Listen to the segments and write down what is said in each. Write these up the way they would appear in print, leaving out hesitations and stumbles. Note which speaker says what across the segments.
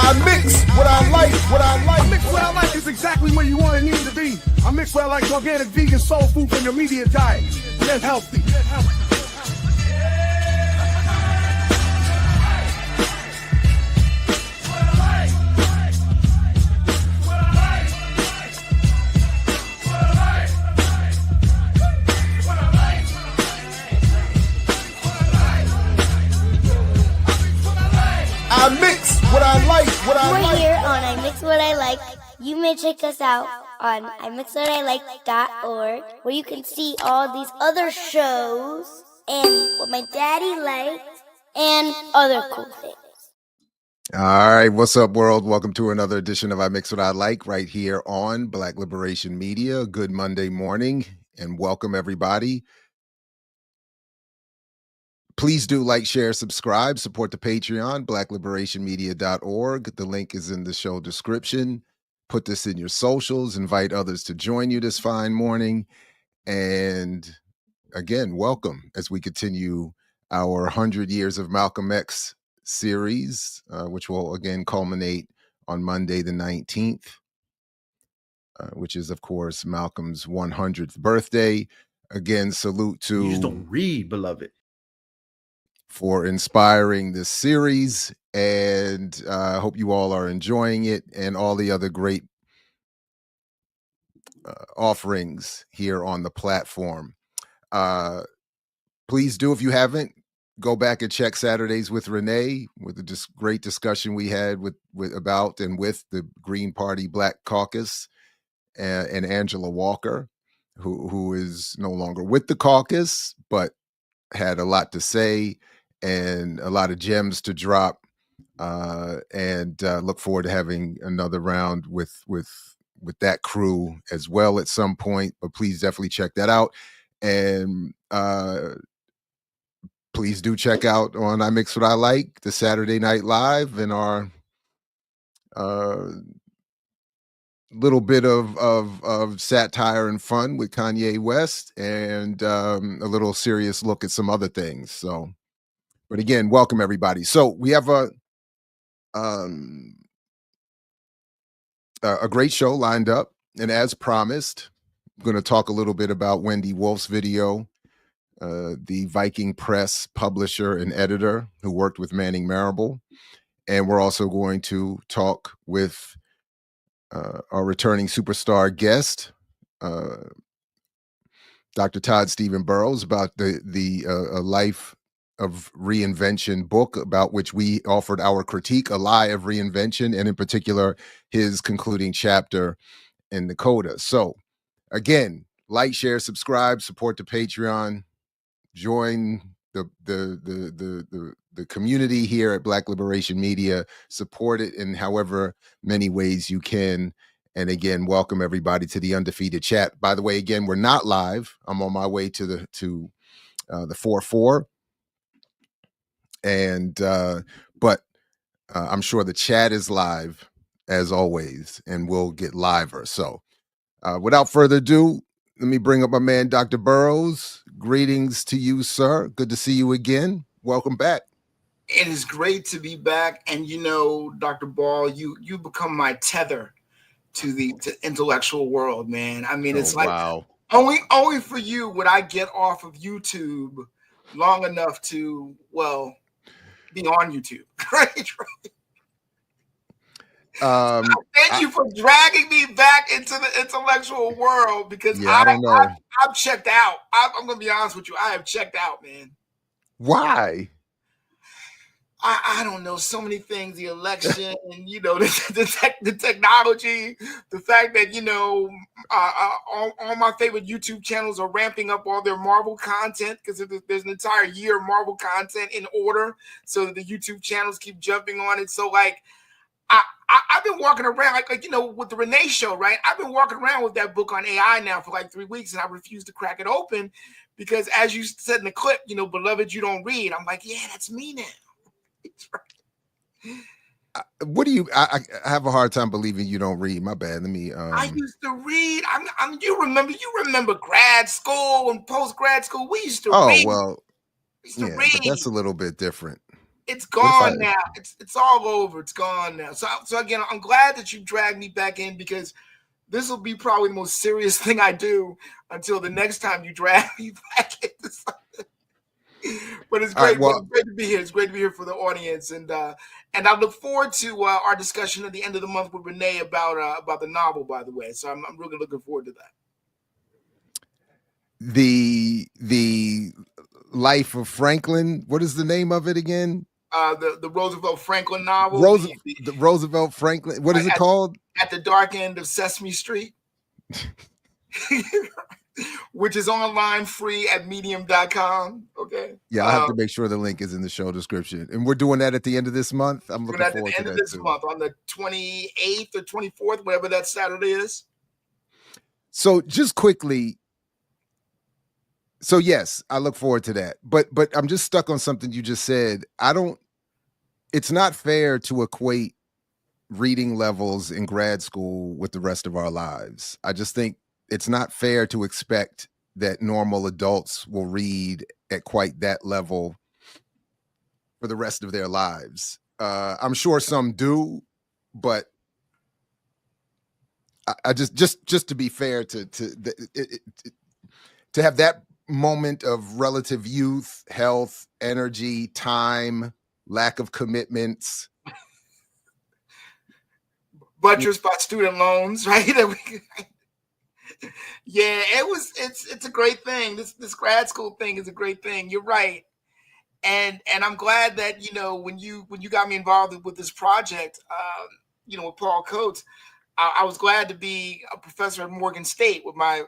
Speaker 1: I mix what I like, I mix what I like is exactly where you want and need to be. I mix what I like, organic, vegan, soul food from your immediate diet. Live healthy. I mix what I like,
Speaker 2: We're here on I Mix What I Like. You may check us out on imixwhatilike.org, where you can see all these other shows and what my daddy likes and other cool things.
Speaker 3: All right, what's up, world? Welcome to another edition of I Mix What I Like right here on Black Liberation Media. Good Monday morning and welcome everybody. Please do like, share, subscribe, support the Patreon, blackliberationmedia.org. The link is in the show description. Put this in your socials, invite others to join you this fine morning. And again, welcome as we continue our 100 Years of Malcolm X series, which will again culminate on Monday the 19th, which is, of course, Malcolm's 100th birthday. Again, salute to...
Speaker 4: You just don't read, beloved.
Speaker 3: For inspiring this series, and I hope you all are enjoying it and all the other great offerings here on the platform. Please do, if you haven't, go back and check Saturdays with Renee, with the great discussion we had with the Green Party Black Caucus and Angela Walker, who is no longer with the caucus, but had a lot to say and a lot of gems to drop, and look forward to having another round with that crew as well at some point. But please definitely check that out, and please do check out on I Mix What I Like the Saturday Night Live and our little bit of satire and fun with Kanye West, and a little serious look at some other things. So, but again, welcome everybody. So we have a great show lined up, and as promised, I'm going to talk a little bit about Wendy Wolf's video, the Viking Press publisher and editor who worked with Manning Marable, and we're also going to talk with our returning superstar guest, Dr. Todd Stephen Burrows, about the Life of Reinvention book, about which we offered our critique, A Lie of Reinvention, and in particular, his concluding chapter. and Dakota. So again, like, share, subscribe, support the Patreon, join the community here at Black Liberation Media, support it in however many ways you can. And again, welcome everybody to the Undefeated Chat. By the way, again, we're not live. I'm on my way to the 4-4. And but I'm sure the chat is live as always, and we'll get liver. So without further ado, let me bring up my man, Dr. Burrows. Greetings to you, sir. Good to see you again. Welcome back.
Speaker 4: It is great to be back. And, you know, Dr. Ball, you become my tether to the intellectual world, man. I mean, it's like
Speaker 3: wow.
Speaker 4: only for you would I get off of YouTube long enough to, well, be on YouTube. Right? Thank you for dragging me back into the intellectual world, because
Speaker 3: I don't know.
Speaker 4: I've checked out. I'm going to be honest with you. I have checked out, man.
Speaker 3: Why?
Speaker 4: I don't know, so many things, the election, and, you know, the technology, the fact that, you know, all my favorite YouTube channels are ramping up all their Marvel content, because there's an entire year of Marvel content in order, so that the YouTube channels keep jumping on it. So, like, I've been walking around, like, you know, with the Renee show, right? I've been walking around with that book on AI now for like 3 weeks, and I refuse to crack it open because, as you said in the clip, you know, beloved, you don't read. I'm like, yeah, that's me now.
Speaker 3: What do you? I have a hard time believing you don't read. My bad. Let me.
Speaker 4: I used to read. You remember grad school and post grad school. We used to read.
Speaker 3: Oh well, yeah, but that's a little bit different.
Speaker 4: It's gone now. It's all over. It's gone now. So again, I'm glad that you dragged me back in, because this will be probably the most serious thing I do until the next time you drag me back into something. But it's great. It's great to be here. It's great to be here for the audience, and I look forward to our discussion at the end of the month with Renee about the novel. By the way, so I'm really looking forward to that.
Speaker 3: The Life of Franklin. What is the name of it again?
Speaker 4: The Roosevelt Franklin novel.
Speaker 3: The Roosevelt Franklin. What is it called?
Speaker 4: At the Dark End of Sesame Street. Which is online free at medium.com. Okay.
Speaker 3: Yeah, I have to make sure the link is in the show description. And we're doing that at the end of this month. I'm looking forward to that. At the end of this month,
Speaker 4: on the 28th or 24th, whatever that Saturday is.
Speaker 3: So just quickly. So yes, I look forward to that. But I'm just stuck on something you just said. It's not fair to equate reading levels in grad school with the rest of our lives. I just think it's not fair to expect that normal adults will read at quite that level for the rest of their lives. I'm sure some do, but I just to be fair to have that moment of relative youth, health, energy, time, lack of commitments,
Speaker 4: buttressed by student loans, right? Yeah, it's a great thing. This grad school thing is a great thing. You're right. And I'm glad that, you know, when you got me involved with this project, you know, with Paul Coates, I was glad to be a professor at Morgan State with my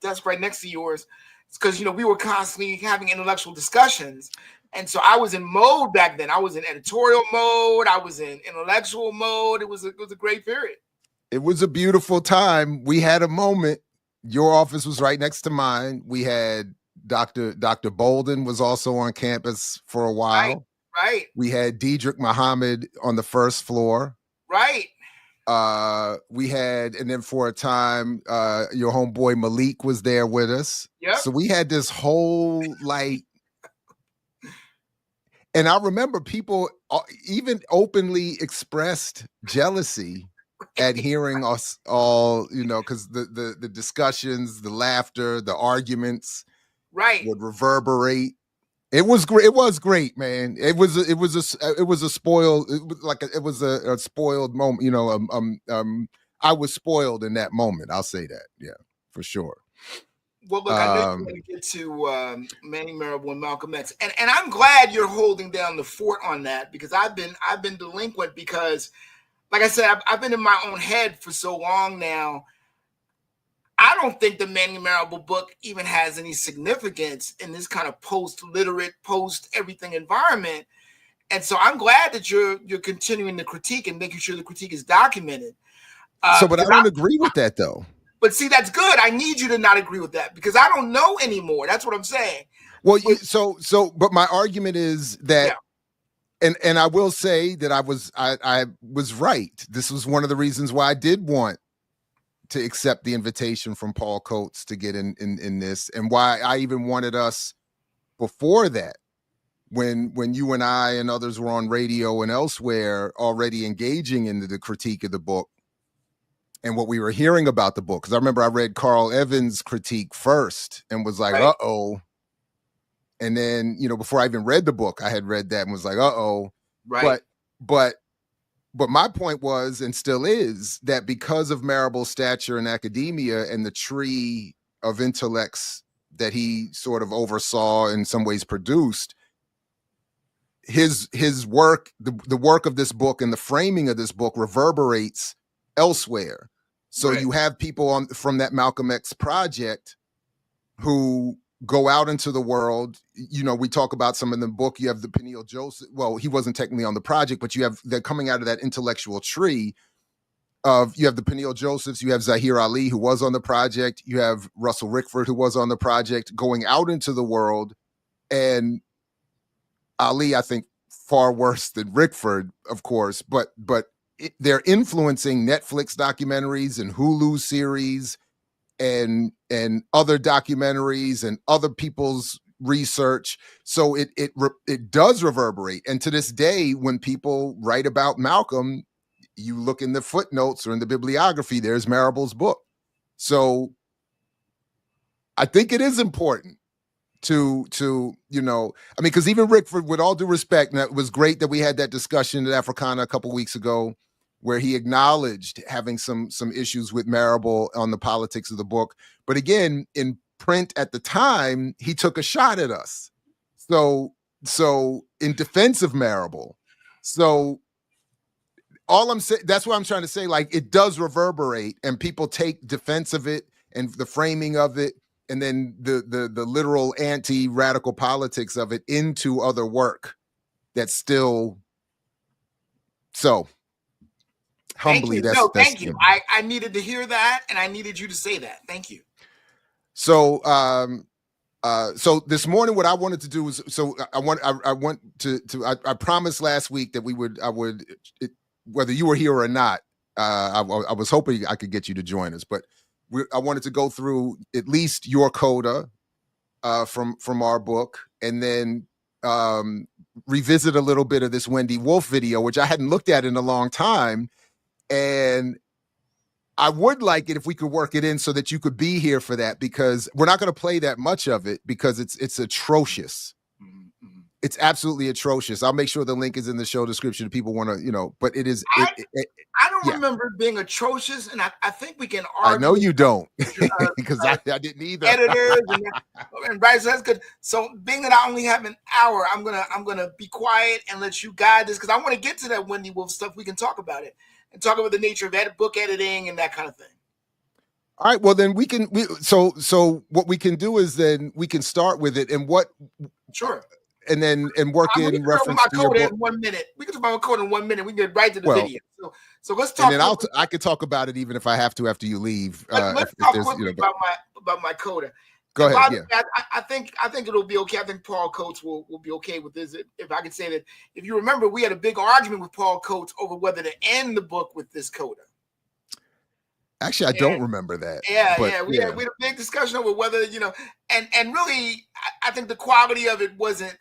Speaker 4: desk right next to yours. It's because, you know, we were constantly having intellectual discussions. And so I was in mode back then. I was in editorial mode. I was in intellectual mode. It was a great period.
Speaker 3: It was a beautiful time. We had a moment. Your office was right next to mine. We had Dr. Bolden was also on campus for a while.
Speaker 4: Right.
Speaker 3: We had Diedrich Muhammad on the first floor.
Speaker 4: Right.
Speaker 3: We had, and then for a time, your homeboy Malik was there with us.
Speaker 4: Yep.
Speaker 3: So we had this whole, like, and I remember people even openly expressed jealousy at hearing us all, you know, because the discussions, the laughter, the arguments,
Speaker 4: right,
Speaker 3: would reverberate. It was great. It was great, man. It was a spoiled. It was a spoiled moment. You know, I was spoiled in that moment. I'll say that. Yeah, for sure.
Speaker 4: Well, look, I know you're going to get to Manny Marable and Malcolm X, and I'm glad you're holding down the fort on that, because I've been delinquent, because, like I said, I've been in my own head for so long now don't think the Manning Marable book even has any significance in this kind of post-literate, post-everything environment. And so I'm glad that you're continuing the critique and making sure the critique is documented.
Speaker 3: But I don't agree with that, though.
Speaker 4: But see, that's good. I need you to not agree with that because I don't know anymore. That's what I'm saying.
Speaker 3: Well, but my argument is that, and I will say that I was right. This was one of the reasons why I did want to accept the invitation from Paul Coates to get in this, and why I even wanted us before that, when you and I and others were on radio and elsewhere already engaging into the critique of the book and what we were hearing about the book. Because I remember I read Carl Evans' critique first and was like, uh-oh. And then, before I even read the book, I had read that and was like, uh-oh.
Speaker 4: Right.
Speaker 3: But my point was, and still is, that because of Marable's stature in academia and the tree of intellects that he sort of oversaw, in some ways produced, his work, the work of this book and the framing of this book reverberates elsewhere. So you have people from that Malcolm X project who go out into the world. We talk about some in the book. You have the Peniel Joseph. Well, he wasn't technically on the project, but they're coming out of that intellectual tree of, you have the Peniel Josephs, you have Zahir Ali, who was on the project. You have Russell Rickford, who was on the project, going out into the world. And Ali, I think, far worse than Rickford, of course, but they're influencing Netflix documentaries and Hulu series and other documentaries and other people's research. So it does reverberate. And to this day, when people write about Malcolm, you look in the footnotes or in the bibliography, there's Marable's book. So I think it is important to because even Rickford, with all due respect, and it was great that we had that discussion at Africana a couple of weeks ago, where he acknowledged having some issues with Marable on the politics of the book. But again, in print at the time, he took a shot at us. So in defense of Marable. So all I'm saying, that's what I'm trying to say, like, it does reverberate and people take defense of it and the framing of it, and then the literal anti-radical politics of it into other work that's still so. Humbly,
Speaker 4: thank you. I needed to hear that, and I needed you to say that. Thank you.
Speaker 3: So, so this morning, what I wanted to do was, I promised last week that I would, whether you were here or not, I was hoping I could get you to join us, but I wanted to go through at least your coda from our book, and then revisit a little bit of this Wendy Wolf video, which I hadn't looked at in a long time. And I would like it if we could work it in so that you could be here for that, because we're not going to play that much of it because it's atrocious. Mm-hmm. It's absolutely atrocious. I'll make sure the link is in the show description if people want to, but it is.
Speaker 4: I don't remember it being atrocious, and I think we can argue.
Speaker 3: I know you don't, because I didn't either.
Speaker 4: Editors and writers, so that's good. So being that I only have an hour, I'm gonna be quiet and let you guide this, because I want to get to that Wendy Wolf stuff. We can talk about it and talk about the nature of book editing and that kind of thing.
Speaker 3: All right. Well, then so what we can do is then we can start with it and what.
Speaker 4: Sure.
Speaker 3: And work in reference to your book.
Speaker 4: In 1 minute. We can talk about code in 1 minute. We can get right to the video. So let's talk.
Speaker 3: And then I could talk about it even if I have to after you leave.
Speaker 4: Let's talk quickly about my coda.
Speaker 3: Go ahead.
Speaker 4: Yeah. I think it'll be okay. I think Paul Coates will be okay with this. If I can say that, if you remember, we had a big argument with Paul Coates over whether to end the book with this coda.
Speaker 3: Actually, I don't remember that.
Speaker 4: We had a big discussion over whether, and really, I think the quality of it wasn't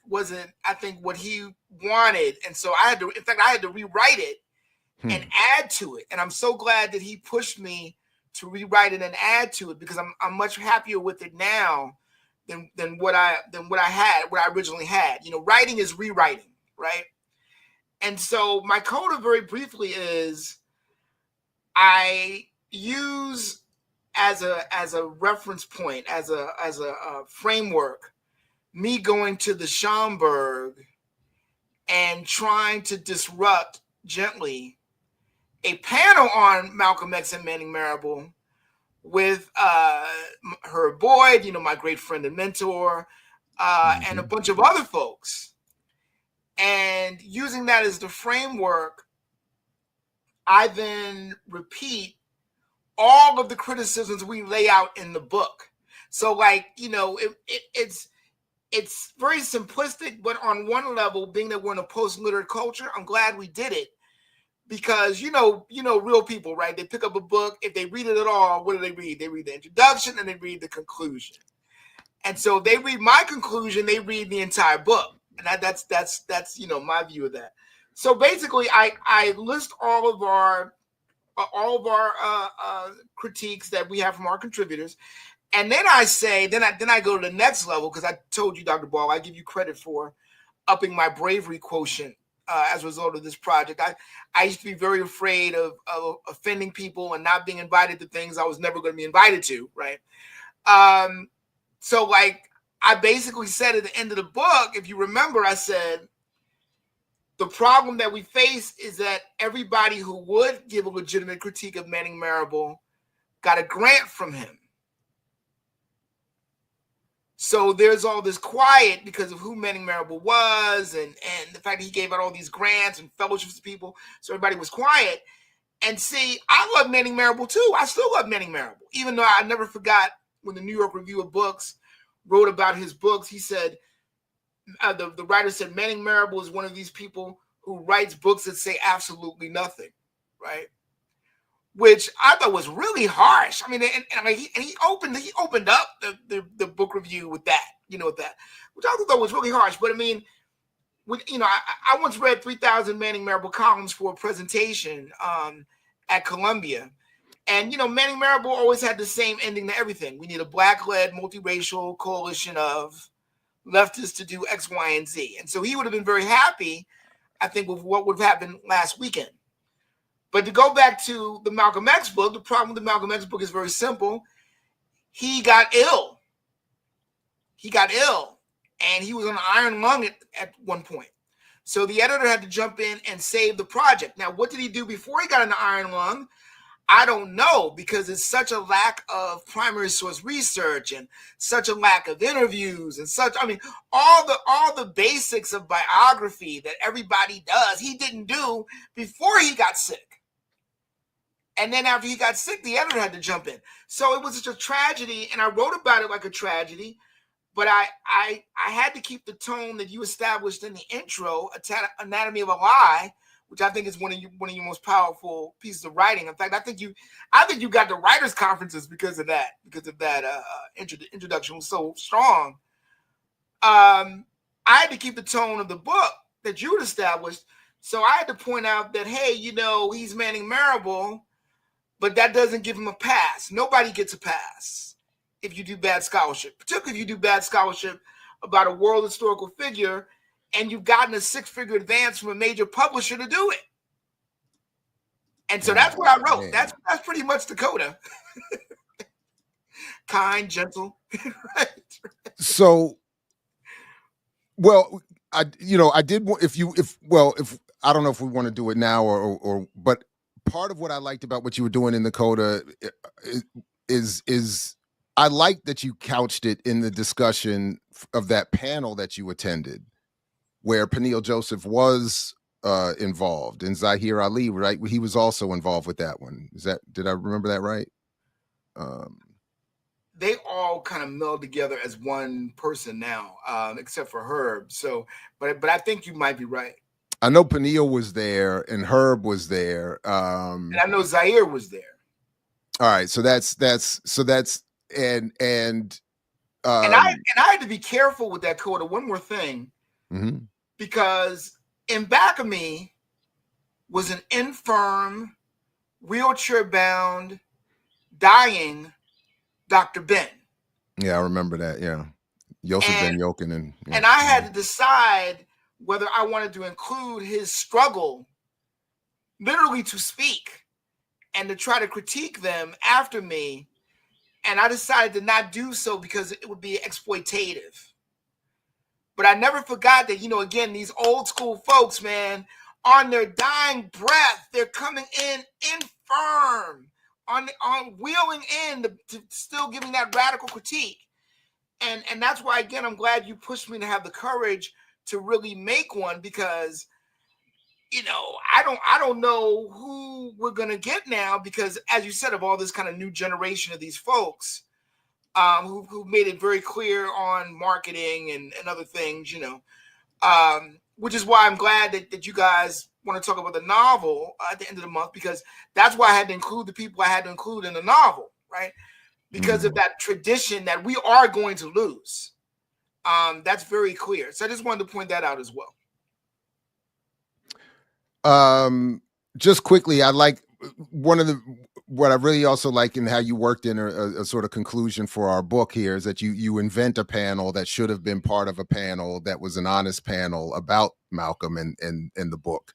Speaker 4: I think what he wanted, and so I had to rewrite it and add to it, and I'm so glad that he pushed me to rewrite it and add to it, because I'm much happier with it now than what I originally had. Writing is rewriting, right? And so my coda, very briefly, is I use as a reference point, as a framework, me going to the Schomburg and trying to disrupt gently a panel on Malcolm X and Manning Marable with Herb Boyd, my great friend and mentor, and a bunch of other folks. And using that as the framework, I then repeat all of the criticisms we lay out in the book. So it's very simplistic, but on one level, being that we're in a post-literate culture, I'm glad we did it. Because real people, right? They pick up a book. If they read it at all, what do they read? They read the introduction and they read the conclusion. And so they read my conclusion, they read the entire book. And that's my view of that. So basically, I list all of our critiques that we have from our contributors, and then I say, then I go to the next level, because I told you, Dr. Ball, I give you credit for upping my bravery quotient as a result of this project. I used to be very afraid of offending people and not being invited to things I was never going to be invited to, right? So I basically said at the end of the book, if you remember, I said, the problem that we face is that everybody who would give a legitimate critique of Manning Marable got a grant from him. So there's all this quiet because of who Manning Marable was and the fact that he gave out all these grants and fellowships to people. So everybody was quiet. And see, I love Manning Marable too. I still love Manning Marable, even though I never forgot when the New York Review of Books wrote about his books. He said, the writer said, Manning Marable is one of these people who writes books that say absolutely nothing, right? Which I thought was really harsh. I mean, and he opened up the book review with that, with that, which I thought was really harsh. But I mean, I once read 3,000 Manning Marable columns for a presentation at Columbia. And, Manning Marable always had the same ending to everything. We need a Black-led, multiracial coalition of leftists to do X, Y, and Z. And so he would have been very happy, I think, with what would have happened last weekend. But to go back to the Malcolm X book, the problem with the Malcolm X book is very simple. He got ill. And he was on an iron lung at one point. So the editor had to jump in and save the project. Now, what did he do before he got an iron lung? I don't know, because it's such a lack of primary source research and such a lack of interviews and such. I mean, all the basics of biography that everybody does, he didn't do before he got sick. And then after he got sick, the editor had to jump in. So it was just a tragedy, and I wrote about it like a tragedy. But I had to keep the tone that you established in the intro, Anatomy of a Lie, which I think is one of your most powerful pieces of writing. In fact, I think you got the writers' conferences because of that introduction was so strong. I had to keep the tone of the book that you had established, so I had to point out that, hey, he's Manning Marable, but that doesn't give him a pass. Nobody gets a pass if you do bad scholarship, particularly if you do bad scholarship about a world historical figure and you've gotten a 6-figure advance from a major publisher to do it. And so that's what I wrote. That's pretty much the coda. Kind, gentle. Right.
Speaker 3: So, well, I did, if I don't know if we want to do it now or but part of what I liked about what you were doing in the coda is I like that you couched it in the discussion of that panel that you attended, where Peniel Joseph was involved, and Zahir Ali, right? He was also involved with that one. Did I remember that right?
Speaker 4: They all kind of meld together as one person now, except for Herb. So, but I think you might be right.
Speaker 3: I know Peniel was there and Herb was there.
Speaker 4: And I know Zahir was there.
Speaker 3: All right, so that's and
Speaker 4: I had to be careful with that coda. One more thing, because in back of me was an infirm, wheelchair-bound, dying Dr. Ben.
Speaker 3: Yeah, I remember that. Yeah, Yosef Ben Yokin,
Speaker 4: and I had to decide whether I wanted to include his struggle, literally to speak, and to try to critique them after me. And I decided to not do so because it would be exploitative. But I never forgot that, again, these old school folks, man, on their dying breath, they're coming in infirm on wheeling in to still giving that radical critique. And that's why, again, I'm glad you pushed me to have the courage to really make one, because, you know, I don't know who we're going to get now, because, as you said, of all this kind of new generation of these folks who made it very clear on marketing and other things, you know, which is why I'm glad that you guys want to talk about the novel at the end of the month, because that's why I had to include the people I had to include in the novel, right? Because of that tradition that we are going to lose. That's very clear. So I just wanted to point that out as well.
Speaker 3: Just quickly, I like what I really also like in how you worked in a sort of conclusion for our book here is that you invent a panel that should have been part of a panel that was an honest panel about Malcolm and the book,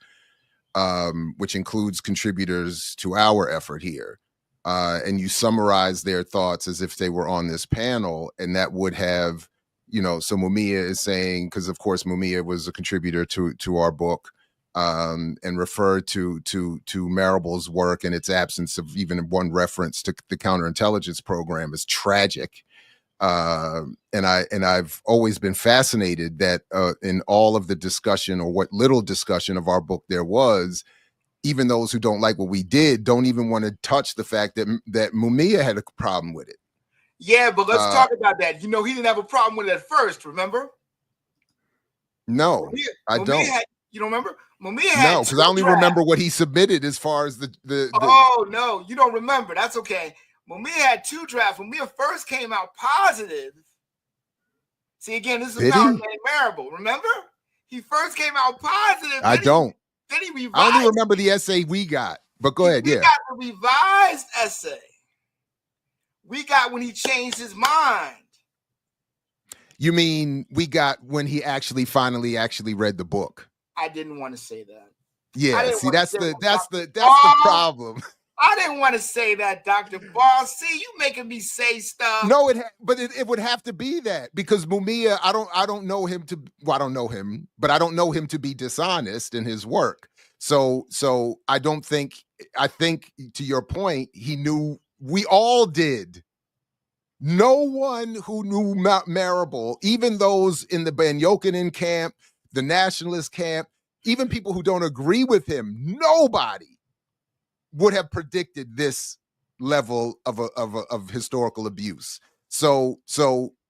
Speaker 3: which includes contributors to our effort here. And you summarize their thoughts as if they were on this panel, and that would have, you know, so Mumia is saying, because of course Mumia was a contributor to our book, and referred to Marable's work and its absence of even one reference to the counterintelligence program as tragic. And I've always been fascinated that in all of the discussion, or what little discussion of our book there was, even those who don't like what we did don't even want to touch the fact that Mumia had a problem with it.
Speaker 4: Yeah, but let's talk about that. You know, he didn't have a problem with it at first, remember?
Speaker 3: No, I don't.
Speaker 4: You don't remember? Mumia had
Speaker 3: no, because I only remember what he submitted as far as the
Speaker 4: Oh, no, you don't remember. That's okay. Mumia had 2 drafts. Mumia first came out positive. See, again, this is about Marable, remember? He first came out positive.
Speaker 3: I don't.
Speaker 4: Then he revised.
Speaker 3: I only remember the essay we got, but go ahead.
Speaker 4: We got the revised essay. We got when he changed his mind.
Speaker 3: You mean we got when he finally read the book?
Speaker 4: I didn't want to say that.
Speaker 3: Yeah, see, that's the problem.
Speaker 4: I didn't want to say that, Dr. Ball. See, you making me say stuff.
Speaker 3: No, but it would have to be that, because Mumia, I don't know him to. Well, I don't know him, but I don't know him to be dishonest in his work. So I don't think. I think, to your point, he knew. We all did. No one who knew Marable, even those in the Ban-Yokinen camp, the nationalist camp, even people who don't agree with him, nobody would have predicted this level of historical abuse. So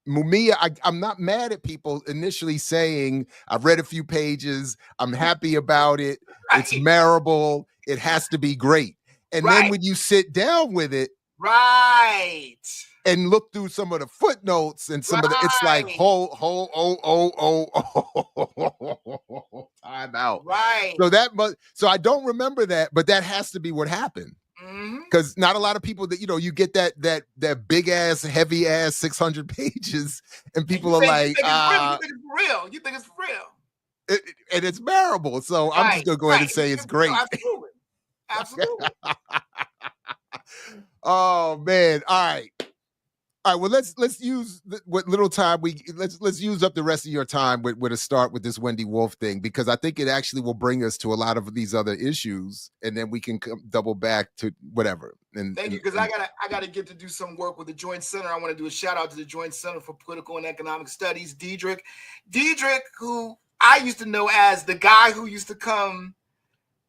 Speaker 3: Mumia, I'm not mad at people initially saying, I've read a few pages, I'm happy about it, right. It's Marable, it has to be great. And right. Then when you sit down with it,
Speaker 4: right,
Speaker 3: and look through some of the footnotes and some of the, it's like, time out.
Speaker 4: Right.
Speaker 3: So I don't remember that, but that has to be what happened. Because not a lot of people that, you know, you get that big ass, heavy ass 600 pages, and people are like,
Speaker 4: you think it's for real. You think it's for real.
Speaker 3: And it's Marable. So right. I'm just gonna go ahead and say it's great.
Speaker 4: Absolutely. Absolutely.
Speaker 3: Oh man. All right. Well, let's use what little time let's use up the rest of your time with a start with this Wendy Wolf thing, because I think it actually will bring us to a lot of these other issues, and then we can double back to whatever. And
Speaker 4: thank you, because I gotta get to do some work with the Joint Center. I want to do a shout out to the Joint Center for Political and Economic Studies, Diedrich, who I used to know as the guy who used to come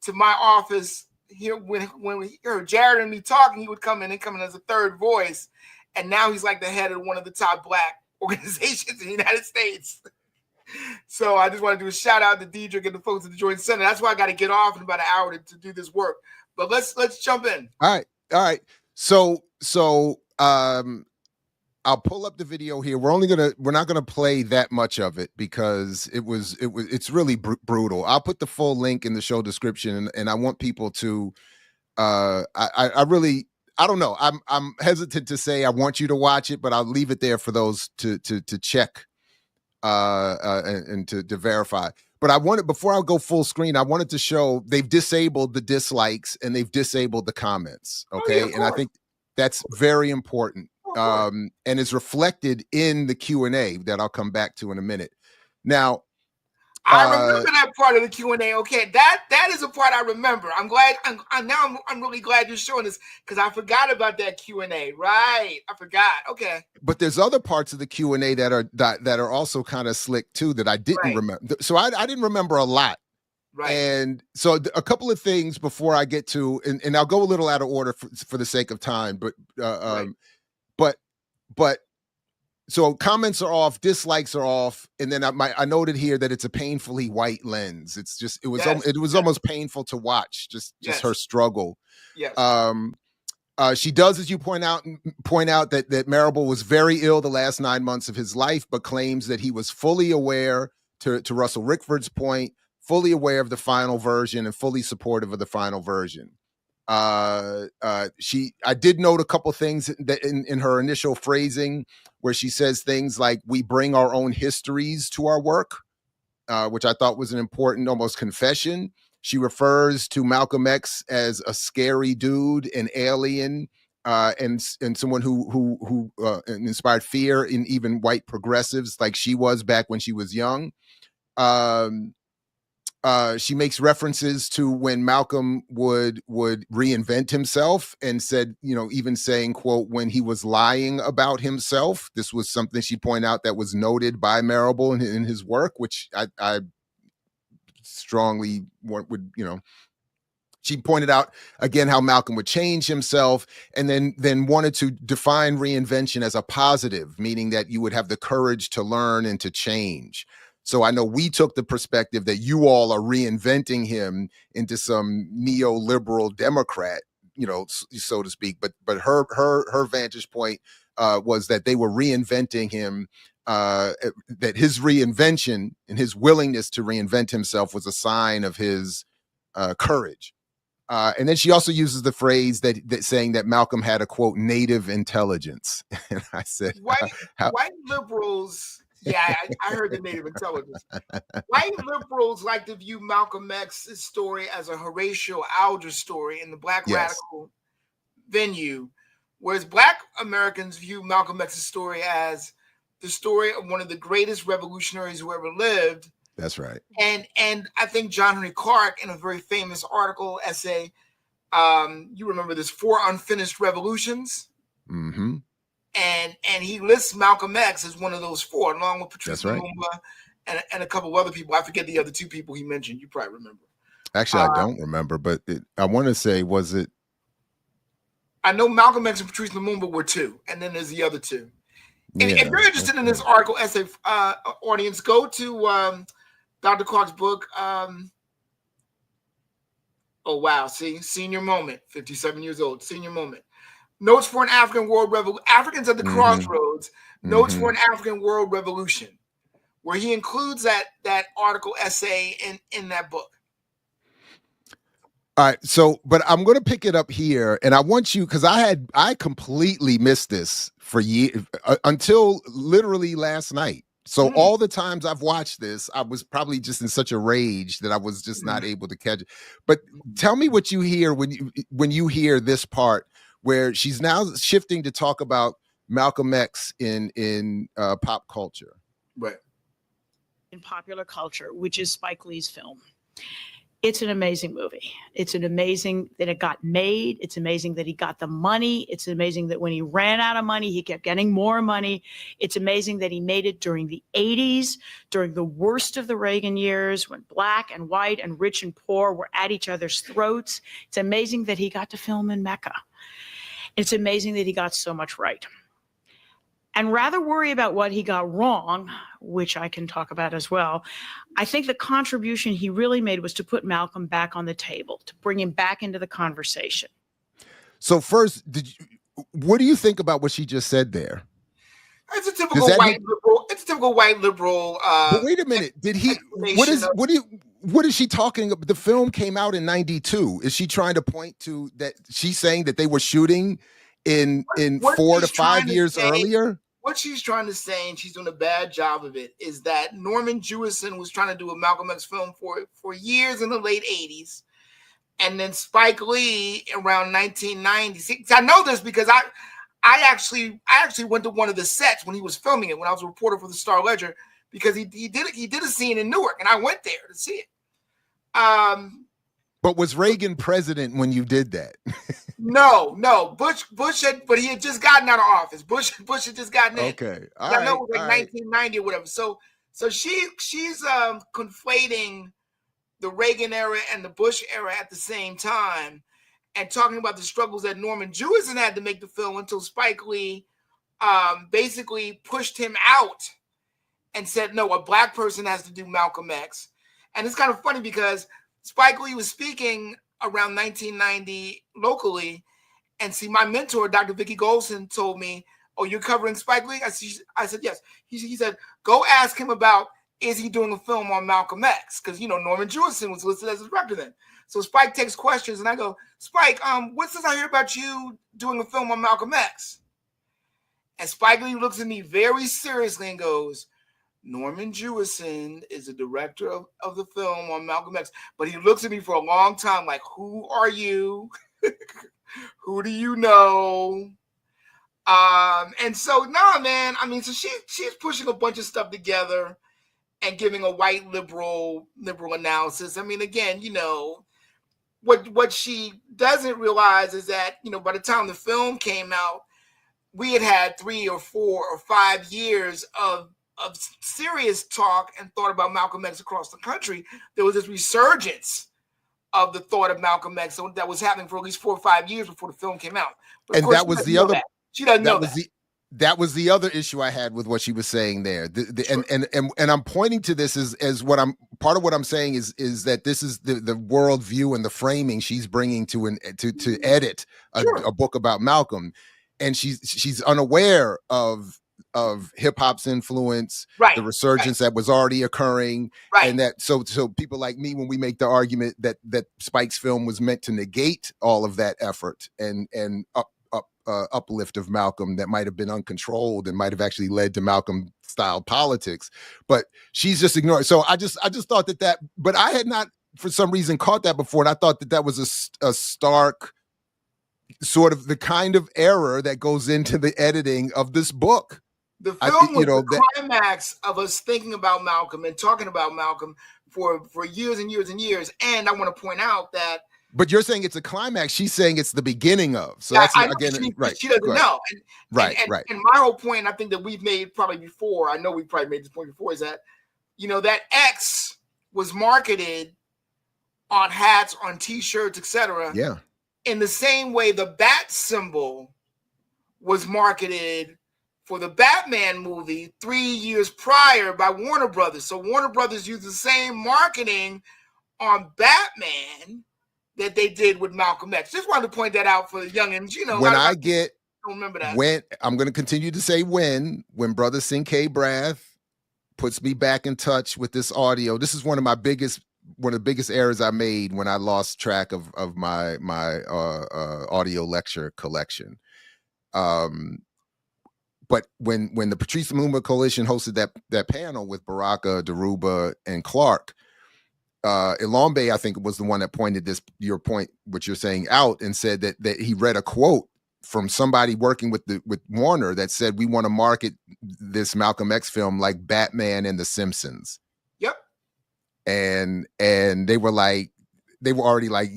Speaker 4: to my office here when we heard Jared and me talking. He would come in as a third voice. And now he's like the head of one of the top Black organizations in the United States. So I just want to do a shout out to Diedrich and the folks at the Joint Center. That's why I got to get off in about an hour to do this work. But let's jump in.
Speaker 3: All right. So I'll pull up the video here. We're not gonna play that much of it because it's really brutal. I'll put the full link in the show description, and I want people to. I don't know. I'm hesitant to say I want you to watch it, but I'll leave it there for those to check and to verify. But before I go full screen, I wanted to show they've disabled the dislikes and they've disabled the comments. Okay, and I think that's very important. And it's reflected in the Q&A that I'll come back to in a minute. Now,
Speaker 4: I remember that part of the Q&A. Okay, that is a part I remember. I'm glad. I'm really glad you're showing this because I forgot about that Q&A. Right, I forgot. Okay,
Speaker 3: but there's other parts of the Q&A that are also kind of slick too that I didn't remember. So I didn't remember a lot.
Speaker 4: Right.
Speaker 3: And so a couple of things before I get to, and I'll go a little out of order for the sake of time, but so comments are off, dislikes are off, and then I noted here that it's a painfully white lens. It's just it was almost painful to watch, just her struggle.
Speaker 4: Yes.
Speaker 3: She does, as you point out that Marable was very ill the last 9 months of his life, but claims that he was fully aware, to Russell Rickford's point, fully aware of the final version and fully supportive of the final version. I did note a couple things that in her initial phrasing where she says things like, we bring our own histories to our work, which I thought was an important almost confession. She refers to Malcolm X as a scary dude, an alien, and someone who inspired fear in even white progressives like she was back when she was young. She makes references to when Malcolm would reinvent himself and said, even saying, quote, when he was lying about himself. This was something she pointed out that was noted by Marable in his work, which I strongly would, she pointed out again how Malcolm would change himself, and then wanted to define reinvention as a positive, meaning that you would have the courage to learn and to change. So I know we took the perspective that you all are reinventing him into some neoliberal Democrat, so to speak. But her vantage point was that they were reinventing him, that his reinvention and his willingness to reinvent himself was a sign of his courage. And then she also uses the phrase that saying that Malcolm had a, quote, native intelligence. And I said,
Speaker 4: white liberals. Yeah, I heard the native intelligence. White liberals like to view Malcolm X's story as a Horatio Alger story in the Black radical venue, whereas Black Americans view Malcolm X's story as the story of one of the greatest revolutionaries who ever lived.
Speaker 3: That's right.
Speaker 4: And I think John Henry Clark, in a very famous essay, you remember this, 4 Unfinished Revolutions?
Speaker 3: Mm-hmm.
Speaker 4: And he lists Malcolm X as one of those 4, along with Patrice Lumumba and a couple of other people. I forget the other 2 people he mentioned. You probably remember.
Speaker 3: Actually, I don't remember, but I want to say, was it?
Speaker 4: I know Malcolm X and Patrice Lumumba were 2, and then there's the other 2. If you're interested in this article, essay, audience, go to Dr. Clark's book. Oh, wow. See, senior moment, 57 years old, senior moment. Notes for an African World Revolution, Africans at the Crossroads, Notes for an African World Revolution, where he includes that article essay in that book.
Speaker 3: All right, so, but I'm going to pick it up here, and I want you, because I completely missed this for years, until literally last night. So all the times I've watched this, I was probably just in such a rage that I was just not able to catch it. But tell me what you hear when you hear this part, where she's now shifting to talk about Malcolm X in pop culture.
Speaker 4: Right.
Speaker 5: In popular culture, which is Spike Lee's film. It's an amazing movie. It's an amazing that it got made. It's amazing that he got the money. It's amazing that when he ran out of money, he kept getting more money. It's amazing that he made it during the 80s, during the worst of the Reagan years, when black and white and rich and poor were at each other's throats. It's amazing that he got to film in Mecca. It's amazing that he got so much right. And rather worry about what he got wrong, which I can talk about as well, I think the contribution he really made was to put Malcolm back on the table, to bring him back into the conversation.
Speaker 3: So first, what do you think about what she just said there?
Speaker 4: It's a typical white liberal. It's a typical white liberal.
Speaker 3: But wait a minute. Did he? What is she talking about? The film came out in '92. Is she trying to point to that? She's saying that they were shooting in 4 to 5 years earlier.
Speaker 4: What she's trying to say, and she's doing a bad job of it, is that Norman Jewison was trying to do a Malcolm X film for years in the late 80s. And then Spike Lee around 1996. I know this because I actually went to one of the sets when he was filming it, when I was a reporter for the Star Ledger. because he did a scene in Newark, and I went there to see it.
Speaker 3: But was Reagan president when you did that?
Speaker 4: No. Bush had, but he had just gotten out of office. Bush had just gotten in.
Speaker 3: Okay,
Speaker 4: I know it was like 1990 or whatever. So she's conflating the Reagan era and the Bush era at the same time, and talking about the struggles that Norman Jewison had to make the film until Spike Lee basically pushed him out and said, no, a black person has to do Malcolm X. And it's kind of funny because Spike Lee was speaking around 1990 locally, and see, my mentor, Dr. Vicky Golson, told me, oh, you're covering Spike Lee? I said, yes. He said, go ask him about, is he doing a film on Malcolm X? Because, Norman Jewison was listed as a director then. So Spike takes questions, and I go, Spike, what's this I hear about you doing a film on Malcolm X? And Spike Lee looks at me very seriously and goes, Norman Jewison is the director of the film on Malcolm X. But he looks at me for a long time like, who are you? Who do you know? And so, no, man, I mean, so she's pushing a bunch of stuff together and giving a white liberal analysis. I mean, again, what she doesn't realize is that, by the time the film came out, we had 3 or 4 or 5 years of serious talk and thought about Malcolm X across the country. There was this resurgence of the thought of Malcolm X that was happening for at least 4 or 5 years before the film came out. But
Speaker 3: and that was the other.
Speaker 4: She doesn't know that.
Speaker 3: That was the other issue I had with what she was saying there.
Speaker 4: Sure.
Speaker 3: And I'm pointing to this as what I'm part of what I'm saying is that this is the worldview and the framing she's bringing to edit a book about Malcolm, and she's unaware of hip hop's influence, the resurgence that was already occurring, and that so people like me, when we make the argument that Spike's film was meant to negate all of that effort and uplift of Malcolm that might have been uncontrolled and might have actually led to Malcolm style politics, but she's just ignoring. So I just thought that, but I had not for some reason caught that before, and I thought that was a stark sort of the kind of error that goes into the editing of this book.
Speaker 4: The film was the climax of us thinking about Malcolm and talking about Malcolm for years and years and years. And I want to point out that. But
Speaker 3: you're saying it's a climax. She's saying it's the beginning of. So that's again, right.
Speaker 4: She doesn't know.
Speaker 3: Right.
Speaker 4: And my whole point, I think that we've made probably before, I know we've probably made this point before, is that, that X was marketed on hats, on T-shirts, etc.
Speaker 3: Yeah.
Speaker 4: In the same way the bat symbol was marketed for the Batman movie 3 years prior by Warner Brothers. So Warner Brothers used the same marketing on Batman that they did with Malcolm X. Just wanted to point that out for the youngins.
Speaker 3: When I don't
Speaker 4: remember that.
Speaker 3: When I'm going to continue to say when Brother Sinkay Brath puts me back in touch with this audio. This is one of the biggest errors I made when I lost track of my audio lecture collection. But when the Patrice Lumumba Coalition hosted that panel with Baraka, Daruba, and Clark, Ilambe, I think, was the one that pointed what you're saying out, and said that he read a quote from somebody working with Warner that said, we want to market this Malcolm X film like Batman and The Simpsons.
Speaker 4: Yep.
Speaker 3: And they were already like,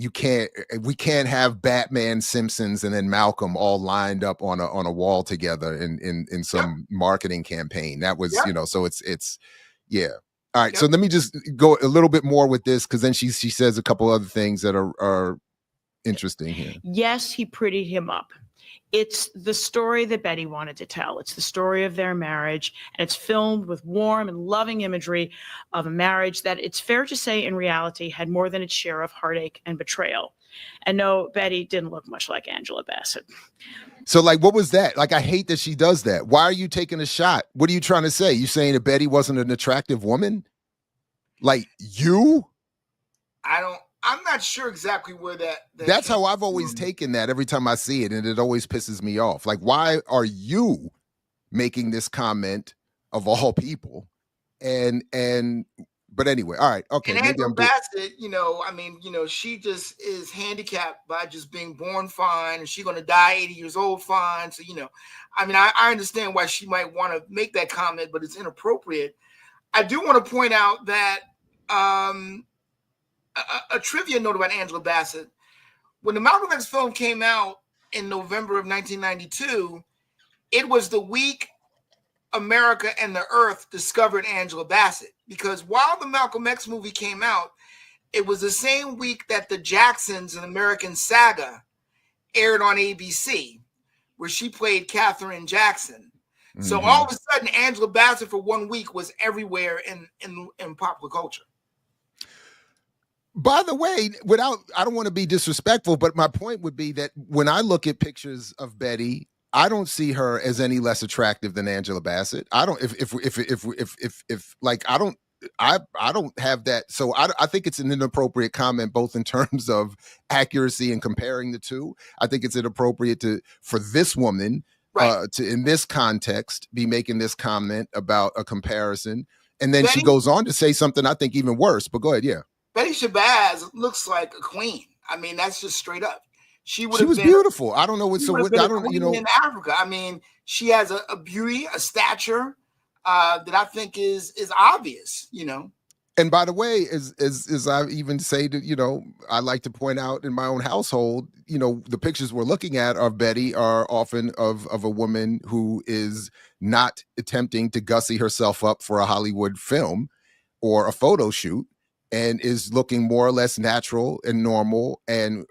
Speaker 3: we can't have Batman, Simpsons, and then Malcolm all lined up on a wall together in some marketing campaign. That was, so it's yeah. All right. So let me just go a little bit more with this, because then she says a couple other things that are interesting here.
Speaker 5: Yes, he prettied him up. It's the story that Betty wanted to tell. It's the story of their marriage, and it's filmed with warm and loving imagery of a marriage that, it's fair to say, in reality had more than its share of heartache and betrayal. And no, Betty didn't look much like Angela Bassett.
Speaker 3: So, what was that? I hate that she does that. Why are you taking a shot? What are you trying to say? You saying that Betty wasn't an attractive woman? You?
Speaker 4: I'm not sure exactly where that
Speaker 3: That's how I've always taken that every time I see it, and it always pisses me off. Why are you making this comment of all people? But anyway, all right, okay.
Speaker 4: And Angela Bassett, she just is handicapped by just being born fine, and she's gonna die 80 years old fine. So, I understand why she might want to make that comment, but it's inappropriate. I do want to point out that a trivia note about Angela Bassett. When the Malcolm X film came out in November of 1992, it was the week America and the Earth discovered Angela Bassett. Because while the Malcolm X movie came out, it was the same week that the Jacksons, an American Saga, aired on ABC, where she played Katherine Jackson. So all of a sudden, Angela Bassett for 1 week was everywhere in popular culture.
Speaker 3: By the way, I don't want to be disrespectful, but my point would be that when I look at pictures of Betty, I don't see her as any less attractive than Angela Bassett. I don't I don't have that. So I think it's an inappropriate comment, both in terms of accuracy and comparing the two. I think it's inappropriate for this woman to, in this context, be making this comment about a comparison. And then she goes on to say something I think even worse, but go ahead. Yeah.
Speaker 4: Betty Shabazz looks like a queen. I mean, that's just straight up. She was
Speaker 3: beautiful. I don't know what.
Speaker 4: In Africa. I mean, she has a beauty, a stature that I think is obvious.
Speaker 3: And by the way, as I even say to I like to point out in my own household, the pictures we're looking at of Betty are often of a woman who is not attempting to gussy herself up for a Hollywood film or a photo shoot, and is looking more or less natural and normal, and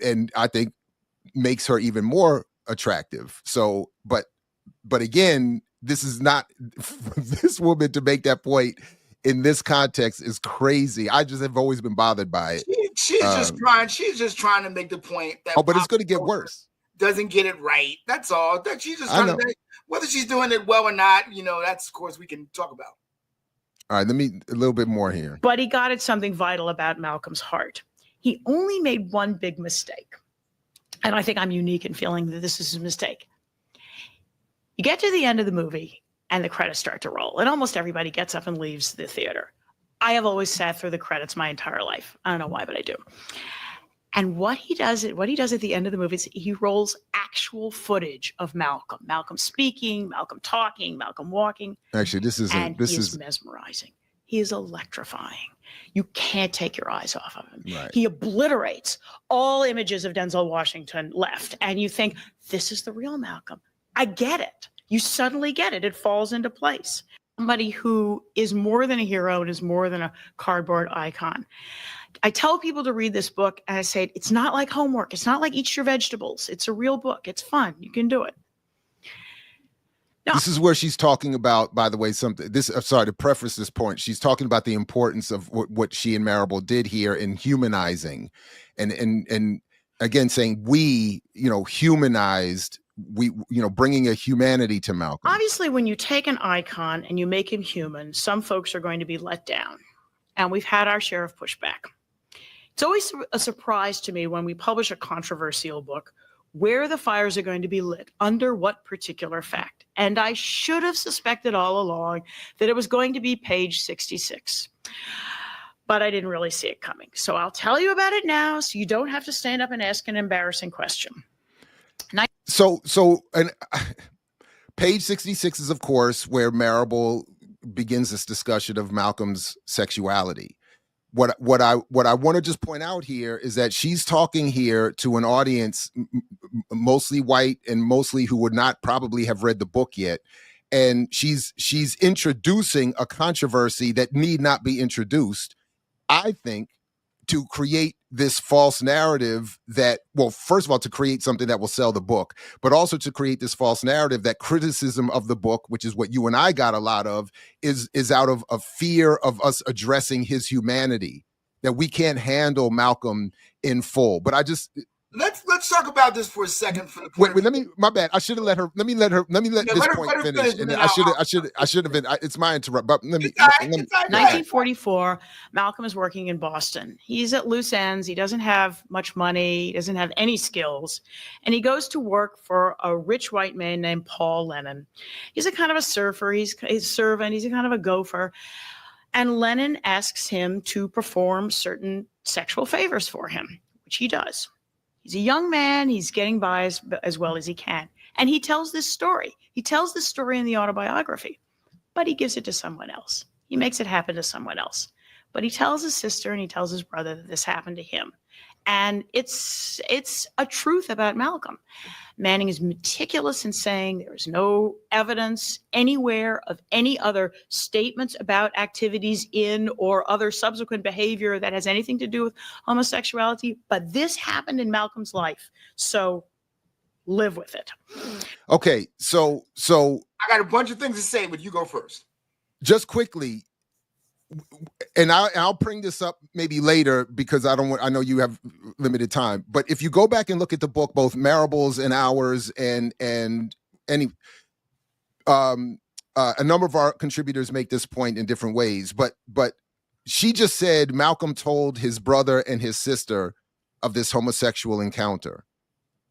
Speaker 3: and I think makes her even more attractive. So, but again, this is not this woman to make that point in this context is crazy. I just have always been bothered by it.
Speaker 4: She's just trying to make the point that
Speaker 3: but it's going to get worse.
Speaker 4: Doesn't get it right. That's all. That she's just trying to make, whether she's doing it well or not. That's of course we can talk about.
Speaker 3: All right, a little bit more here.
Speaker 5: But he got at something vital about Malcolm's heart. He only made one big mistake. And I think I'm unique in feeling that this is a mistake. You get to the end of the movie and the credits start to roll, and almost everybody gets up and leaves the theater. I have always sat through the credits my entire life. I don't know why, but I do. And what he does at the end of the movie is he rolls actual footage of Malcolm speaking, Malcolm talking, Malcolm walking.
Speaker 3: Actually, this is
Speaker 5: mesmerizing. He is electrifying. You can't take your eyes off of him.
Speaker 3: Right.
Speaker 5: He obliterates all images of Denzel Washington left, and you think, this is the real Malcolm. I get it. You suddenly get it. It falls into place. Somebody who is more than a hero and is more than a cardboard icon. I tell people to read this book, and I say, it's not like homework. It's not like eat your vegetables. It's a real book. It's fun. You can do it. No.
Speaker 3: This is where she's talking about, by the way, to preface this point, she's talking about the importance of what she and Marable did here in humanizing and again, saying we, humanized, bringing a humanity to Malcolm.
Speaker 5: Obviously, when you take an icon and you make him human, some folks are going to be let down. And we've had our share of pushback. It's always a surprise to me when we publish a controversial book where the fires are going to be lit, under what particular fact. And I should have suspected all along that it was going to be page 66. But I didn't really see it coming. So I'll tell you about it now so you don't have to stand up and ask an embarrassing question.
Speaker 3: Page 66 is, of course, where Marable begins this discussion of Malcolm's sexuality. What I want to just point out here is that she's talking here to an audience mostly white and mostly who would not probably have read the book yet. And she's introducing a controversy that need not be introduced, I think, to create this false narrative that, well, first of all, to create something that will sell the book, but also to create this false narrative that criticism of the book, which is what you and I got a lot of, is out of a fear of us addressing his humanity, that we can't handle Malcolm in full. But
Speaker 4: let's talk about this for a second.
Speaker 3: Wait, my bad. I should have let her. Let this point finish. And I should have been. It's my interrupt. But let me.
Speaker 5: 1944. Malcolm is working in Boston. He's at loose ends. He doesn't have much money. He doesn't have any skills, and he goes to work for a rich white man named Paul Lennon. He's a kind of a surfer. He's a servant. He's a kind of a gopher, and Lennon asks him to perform certain sexual favors for him, which he does. He's a young man. He's getting by as well as he can. And he tells this story. He tells this story in the autobiography. but he gives it to someone else. He makes it happen to someone else. But he tells his sister and he tells his brother that this happened to him. And it's a truth about Malcolm. Manning is meticulous in saying there is no evidence anywhere of any other statements about activities in or other subsequent behavior that has anything to do with homosexuality. But this happened in Malcolm's life. So live with it.
Speaker 3: Okay, so
Speaker 4: I got a bunch of things to say, but you go first.
Speaker 3: Just quickly, and I'll bring this up maybe later because I know you have limited time. But if you go back and look at the book, both Marable's and ours, and any a number of our contributors make this point in different ways. But she just said Malcolm told his brother and his sister of this homosexual encounter.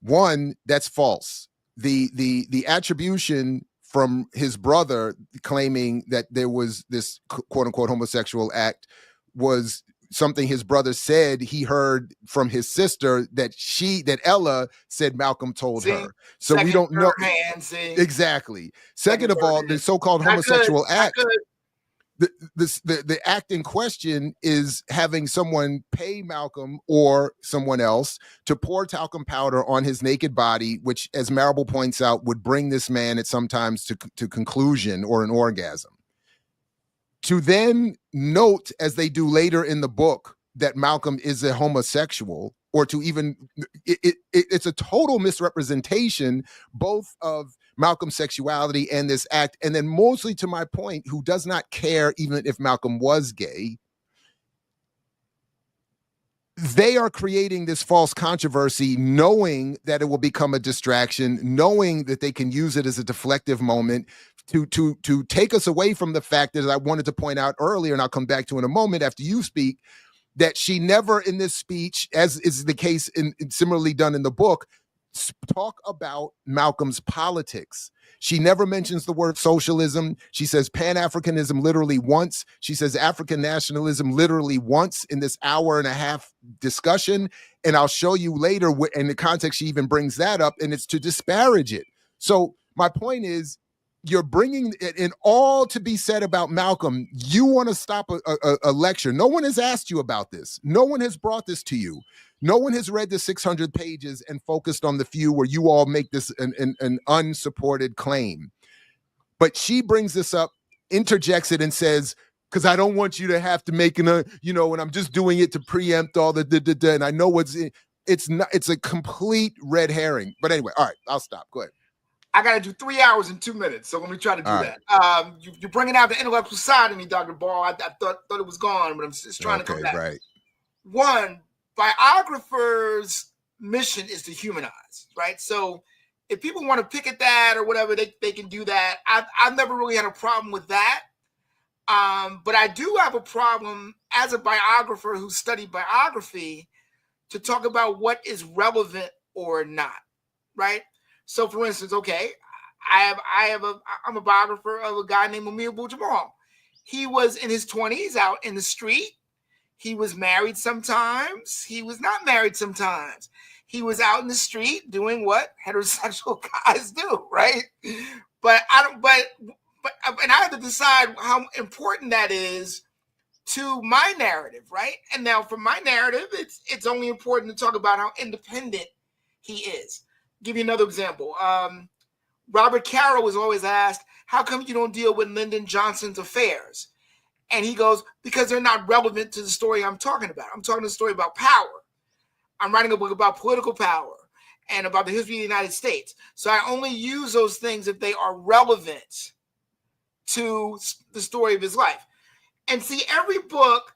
Speaker 3: One, that's false. The attribution from his brother claiming that there was this quote unquote homosexual act was something his brother said he heard from his sister that Ella said Malcolm told her. So we don't know. Exactly. Second of all, the so-called homosexual act. The act in question is having someone pay Malcolm or someone else to pour talcum powder on his naked body, which, as Marable points out, would bring this man at sometimes to conclusion or an orgasm. To then note, as they do later in the book, that Malcolm is a homosexual, or to even, it's a total misrepresentation, both of Malcolm's sexuality and this act. And then mostly to my point, who does not care even if Malcolm was gay, they are creating this false controversy, knowing that it will become a distraction, knowing that they can use it as a deflective moment to take us away from the fact that, as I wanted to point out earlier, and I'll come back to in a moment after you speak, that she never in this speech, as is the case in similarly done in the book, talk about Malcolm's politics. She never mentions the word socialism. She says pan-africanism literally once. She says African nationalism literally once in this hour and a half discussion. And I'll show you later in the context she even brings that up, and it's to disparage it. So my point is, you're bringing it in all to be said about Malcolm. You want to stop a lecture. No one has asked you about this. No one has brought this to you. No one has read the 600 pages and focused on the few where you all make this an unsupported claim. But she brings this up, interjects it, and says, because I don't want you to have to make and I'm just doing it to preempt all the and I know it's a complete red herring. But anyway, all right, I'll stop. Go ahead.
Speaker 4: I got to do 3 hours and 2 minutes, so let me try to do that. You're bringing out the intellectual side of me, Dr. Ball. I thought it was gone, but I'm just trying to come back.
Speaker 3: Right.
Speaker 4: One, biographers' mission is to humanize, right? So if people want to pick at that or whatever, they can do that. I've never really had a problem with that. But I do have a problem as a biographer who studied biography to talk about what is relevant or not, right? So, for instance, okay, I'm a biographer of a guy named Amir Jamal. He was in his 20s out in the street. He was married sometimes. He was not married sometimes. He was out in the street doing what heterosexual guys do, right? But I have to decide how important that is to my narrative, right? And now for my narrative, it's only important to talk about how independent he is. Give you another example. Robert Caro was always asked, how come you don't deal with Lyndon Johnson's affairs? And he goes, because they're not relevant to the story I'm talking about. I'm talking a story about power. I'm writing a book about political power and about the history of the United States. So I only use those things if they are relevant to the story of his life. And see, every book,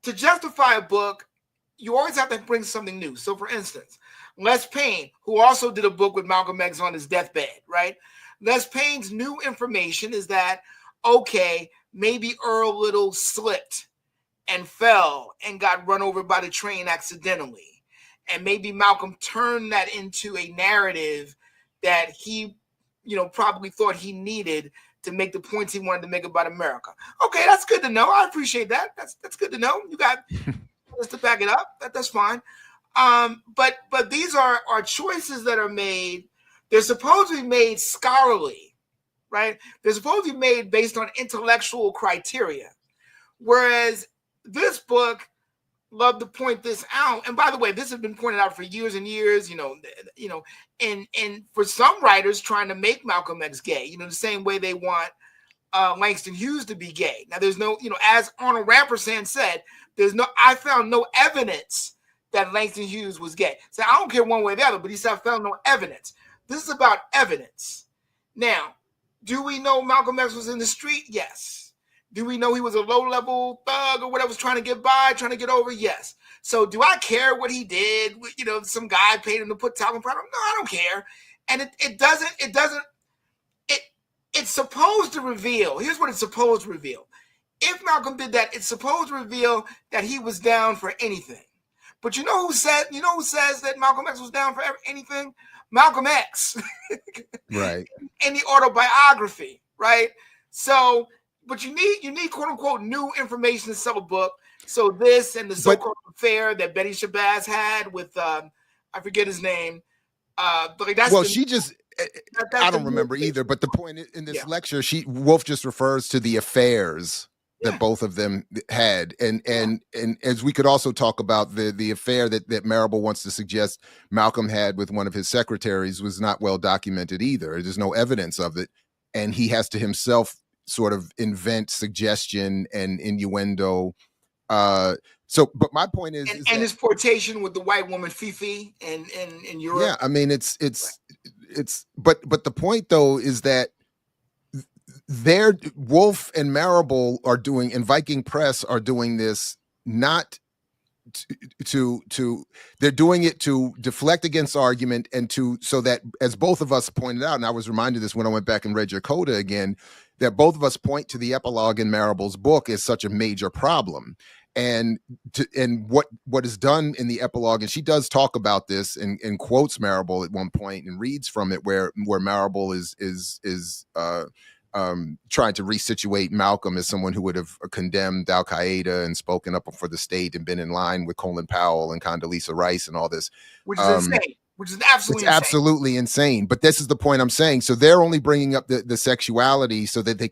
Speaker 4: to justify a book, you always have to bring something new. So for instance, Les Payne, who also did a book with Malcolm X on his deathbed, right? Les Payne's new information is that, okay, maybe Earl Little slipped and fell and got run over by the train accidentally. And maybe Malcolm turned that into a narrative that he, probably thought he needed to make the points he wanted to make about America. Okay, that's good to know. I appreciate that. That's good to know. You got to back it up. That's fine. But these are choices that are made. They're supposedly made scholarly, right? They're supposed to be made based on intellectual criteria. Whereas this book loved to point this out. And by the way, this has been pointed out for years and years, and for some writers trying to make Malcolm X gay, the same way they want Langston Hughes to be gay. Now, there's no, as Arnold Rampersand said, I found no evidence that Langston Hughes was gay. So I don't care one way or the other, but he said I found no evidence. This is about evidence. Now, do we know Malcolm X was in the street? Yes. Do we know he was a low-level thug or whatever, was trying to get by, trying to get over? Yes. So do I care what he did? Some guy paid him to put talcum powder. No, I don't care. And it's supposed to reveal. Here's what it's supposed to reveal. If Malcolm did that, it's supposed to reveal that he was down for anything. But you know who says that Malcolm X was down for anything? Malcolm X.
Speaker 3: Right.
Speaker 4: In the autobiography, right? So, but you need quote unquote new information to sell a book. So this and the so-called affair that Betty Shabazz had with I forget his name. But that's
Speaker 3: I don't remember either. But the point in this lecture, Wolf just refers to the affairs that both of them had, and as we could also talk about the affair that Marable wants to suggest Malcolm had with one of his secretaries was not well documented either. There's no evidence of it, and he has to himself sort of invent suggestion and innuendo. But my point is
Speaker 4: his portation with the white woman Fifi in Europe.
Speaker 3: Yeah, I mean but the point though is that Wolf and Marable are doing, and Viking Press are doing this not they're doing it to deflect against argument and so that, as both of us pointed out, and I was reminded this when I went back and read your coda again, that both of us point to the epilogue in Marable's book as such a major problem. And what is done in the epilogue, and she does talk about this and quotes Marable at one point and reads from it where Marable is trying to resituate Malcolm as someone who would have condemned Al Qaeda and spoken up for the state and been in line with Colin Powell and Condoleezza Rice and all this,
Speaker 4: which is insane. Which is
Speaker 3: absolutely insane. But this is the point I'm saying. So they're only bringing up the sexuality so that they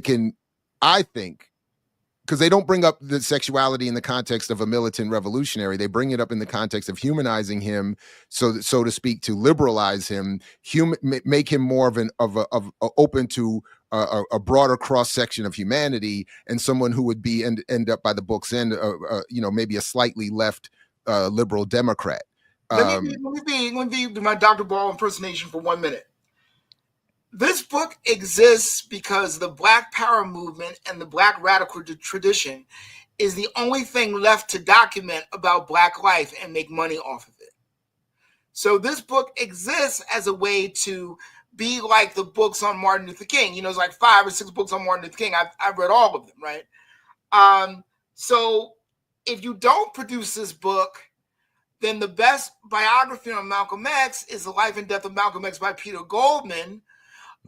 Speaker 3: can, I think, because they don't bring up the sexuality in the context of a militant revolutionary. They bring it up in the context of humanizing him, so to speak, to liberalize him, make him more of open to a broader cross section of humanity, and someone who would be end up by the book's end, maybe a slightly left liberal Democrat.
Speaker 4: Let me do my Dr. Ball impersonation for 1 minute. This book exists because the Black Power movement and the Black radical tradition is the only thing left to document about Black life and make money off of it. So this book exists as a way to be like the books on Martin Luther King. It's like 5 or 6 books on Martin Luther King. I've read all of them, right? So if you don't produce this book, then the best biography on Malcolm X is The Life and Death of Malcolm X by Peter Goldman,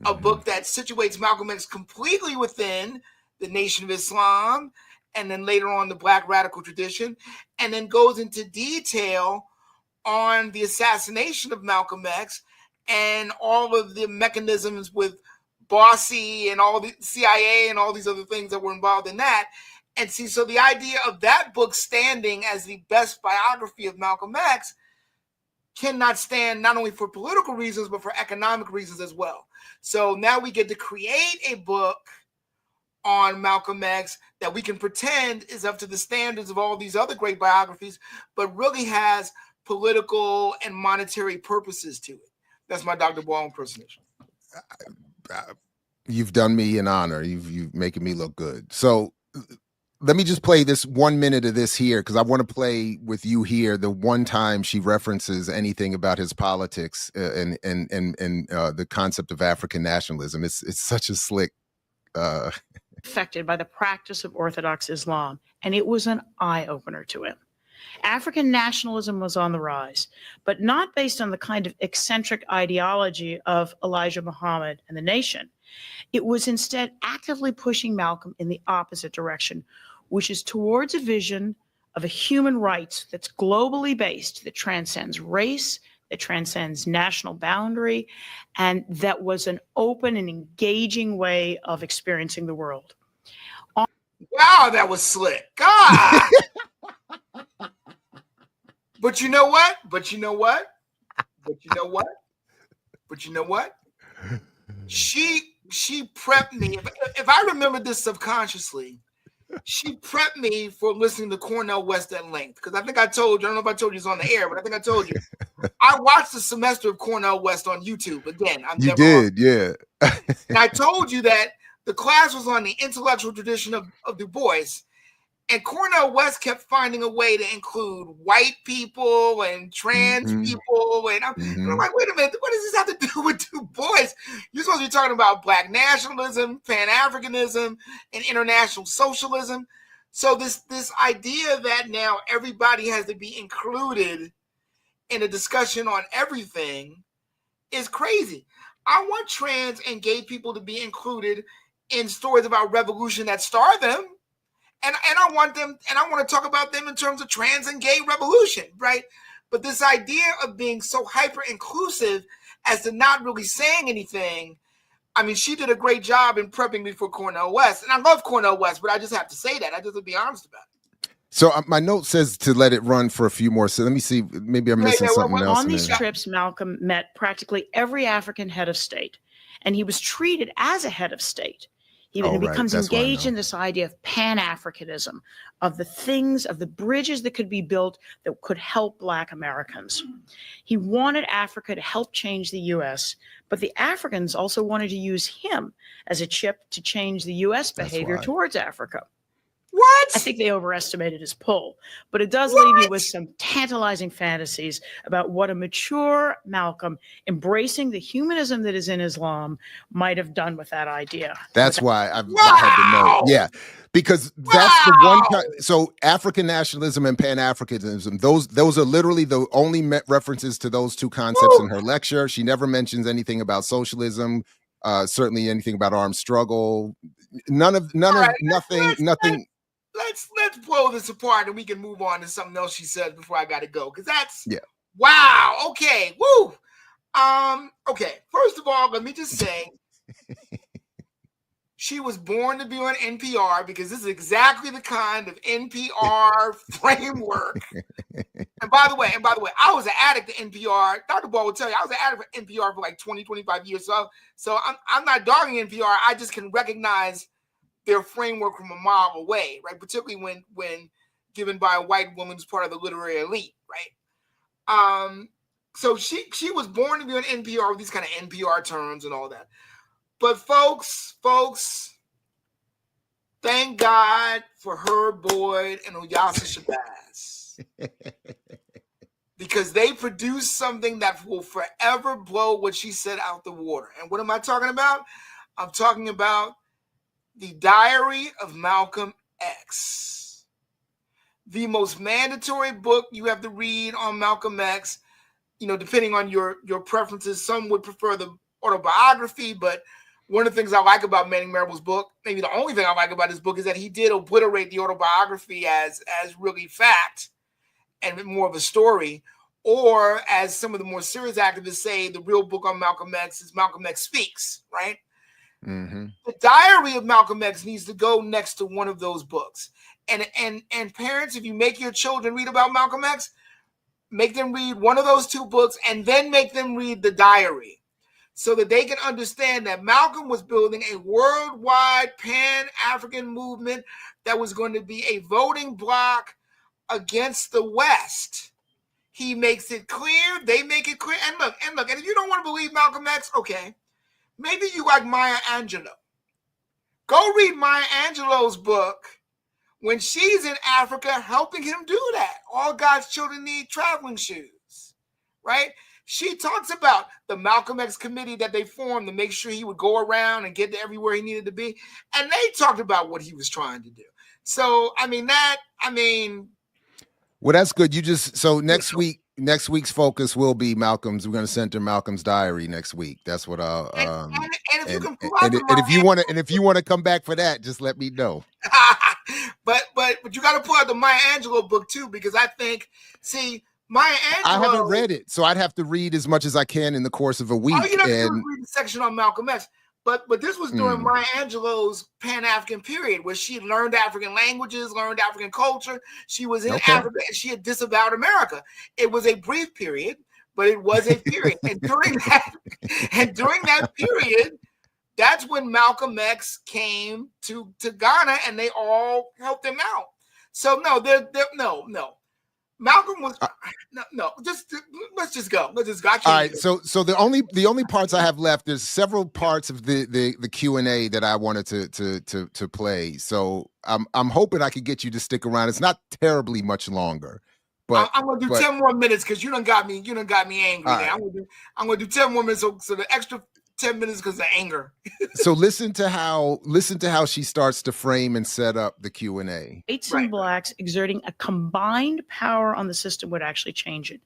Speaker 4: a book that situates Malcolm X completely within the Nation of Islam, and then later on the Black radical tradition, and then goes into detail on the assassination of Malcolm X and all of the mechanisms with Bossy and all the CIA and all these other things that were involved in that. And see, so the idea of that book standing as the best biography of Malcolm X cannot stand not only for political reasons, but for economic reasons as well. So now we get to create a book on Malcolm X that we can pretend is up to the standards of all these other great biographies, but really has political and monetary purposes to it. That's my Dr. Ball impersonation.
Speaker 3: You've done me an honor. You've making me look good. So let me just play this 1 minute of this here, because I want to play with you here the one time she references anything about his politics and the concept of African nationalism. It's such a slick.
Speaker 5: Affected by the practice of Orthodox Islam, and it was an eye-opener to him. African nationalism was on the rise, but not based on the kind of eccentric ideology of Elijah Muhammad and the nation. It was instead actively pushing Malcolm in the opposite direction, which is towards a vision of a human rights that's globally based, that transcends race, that transcends national boundary, and that was an open and engaging way of experiencing the world.
Speaker 4: Wow, that was slick. God. But you know what? But you know what? But you know what? But you know what? She prepped me. If I remember this subconsciously, she prepped me for listening to Cornel West at length. Because I think I told you, I don't know if I told you it's on the air, but I think I told you. I watched the semester of Cornel West on YouTube. Again, I'm never
Speaker 3: did, yeah.
Speaker 4: And I told you that the class was on the intellectual tradition of Du Bois. And Cornel West kept finding a way to include white people and trans people. And I'm like, wait a minute, what does this have to do with Du Bois? You're supposed to be talking about Black nationalism, pan-africanism, and international socialism. So this idea that now everybody has to be included in a discussion on everything is crazy. I want trans and gay people to be included in stories about revolution that star them. And I want them, and I want to talk about them in terms of trans and gay revolution, right? But this idea of being so hyper inclusive as to not really saying anything, I mean, she did a great job in prepping me for Cornel West. And I love Cornel West, but I just have to say that. I just have to be honest about it.
Speaker 3: So my note says to let it run for a few more. So let me see. Maybe I'm missing something else.
Speaker 5: On these trips, Malcolm met practically every African head of state, and he was treated as a head of state. He becomes engaged in this idea of pan-Africanism, of the things, of the bridges that could be built that could help Black Americans. He wanted Africa to help change the U.S., but the Africans also wanted to use him as a chip to change the U.S. behavior towards Africa.
Speaker 4: What?
Speaker 5: I think they overestimated his pull, but it does leave you with some tantalizing fantasies about what a mature Malcolm, embracing the humanism that is in Islam, might have done with that idea.
Speaker 3: That's why I had to know. Yeah, because that's the one time. So African nationalism and pan-Africanism, those are literally the only references to those two concepts in her lecture. She never mentions anything about socialism, certainly anything about armed struggle. Nothing.
Speaker 4: Let's blow this apart and we can move on to something else she said before I gotta go. Because that's wow. Okay. Woo. Okay. First of all, let me just say she was born to be on NPR because this is exactly the kind of NPR framework. And by the way, I was an addict to NPR. Dr. Ball will tell you I was an addict for NPR for like 20, 25 years. So I'm not dogging NPR. I just can recognize their framework from a mile away, right? Particularly when given by a white woman who's part of the literary elite, right? So she was born to be on NPR with these kind of NPR terms and all that. But folks, thank God for Herb Boyd and Oyasa Shabazz. Because they produced something that will forever blow what she said out the water. And what am I talking about? I'm talking about The Diary of Malcolm X. The most mandatory book you have to read on Malcolm X, depending on your preferences. Some would prefer the autobiography, but one of the things I like about Manning Marable's book, maybe the only thing I like about his book, is that he did obliterate the autobiography as really fact and more of a story. Or as some of the more serious activists say, the real book on Malcolm X is Malcolm X Speaks, right? Mm-hmm. The Diary of Malcolm X needs to go next to one of those books. And parents, if you make your children read about Malcolm X, make them read one of those two books and then make them read the diary so that they can understand that Malcolm was building a worldwide pan-African movement that was going to be a voting bloc against the West. He makes it clear, they make it clear. And look, and if you don't want to believe Malcolm X, okay, maybe you like Maya Angelou. Go read Maya Angelou's book when she's in Africa helping him do that. All God's children need traveling shoes, right? She talks about the Malcolm X committee that they formed to make sure he would go around and get to everywhere he needed to be. And they talked about what he was trying to do. So,
Speaker 3: well, that's good. So next week's focus will be Malcolm's. We're going to center Malcolm's diary next week. That's what I'll. If you want to come back for that, just let me know.
Speaker 4: but you got to pull out the Maya Angelou book too, because I think, Maya
Speaker 3: I haven't
Speaker 4: Angelou.
Speaker 3: read it, so I'd have to read as much as I can in the course of a week.
Speaker 4: All you have to do is read the section on Malcolm X. But this was during Maya Angelou's Pan-African period, where she learned African languages, learned African culture. She was in Africa, and she had disavowed America. It was a brief period, but it was a period. and during that period, that's when Malcolm X came to Ghana, and they all helped him out. So no. Malcolm was no. Let's just go. All
Speaker 3: right. So the only parts I have left, there's several parts of the Q&A that I wanted to play. So I'm hoping I could get you to stick around. It's not terribly much longer, but
Speaker 4: I'm gonna do 10 more minutes because you done got me angry. Right. I'm gonna do 10 more minutes. So the extra 10 minutes because of anger.
Speaker 3: So listen to how she starts to frame and set up the Q&A.
Speaker 5: Whites and blacks exerting a combined power on the system would actually change it.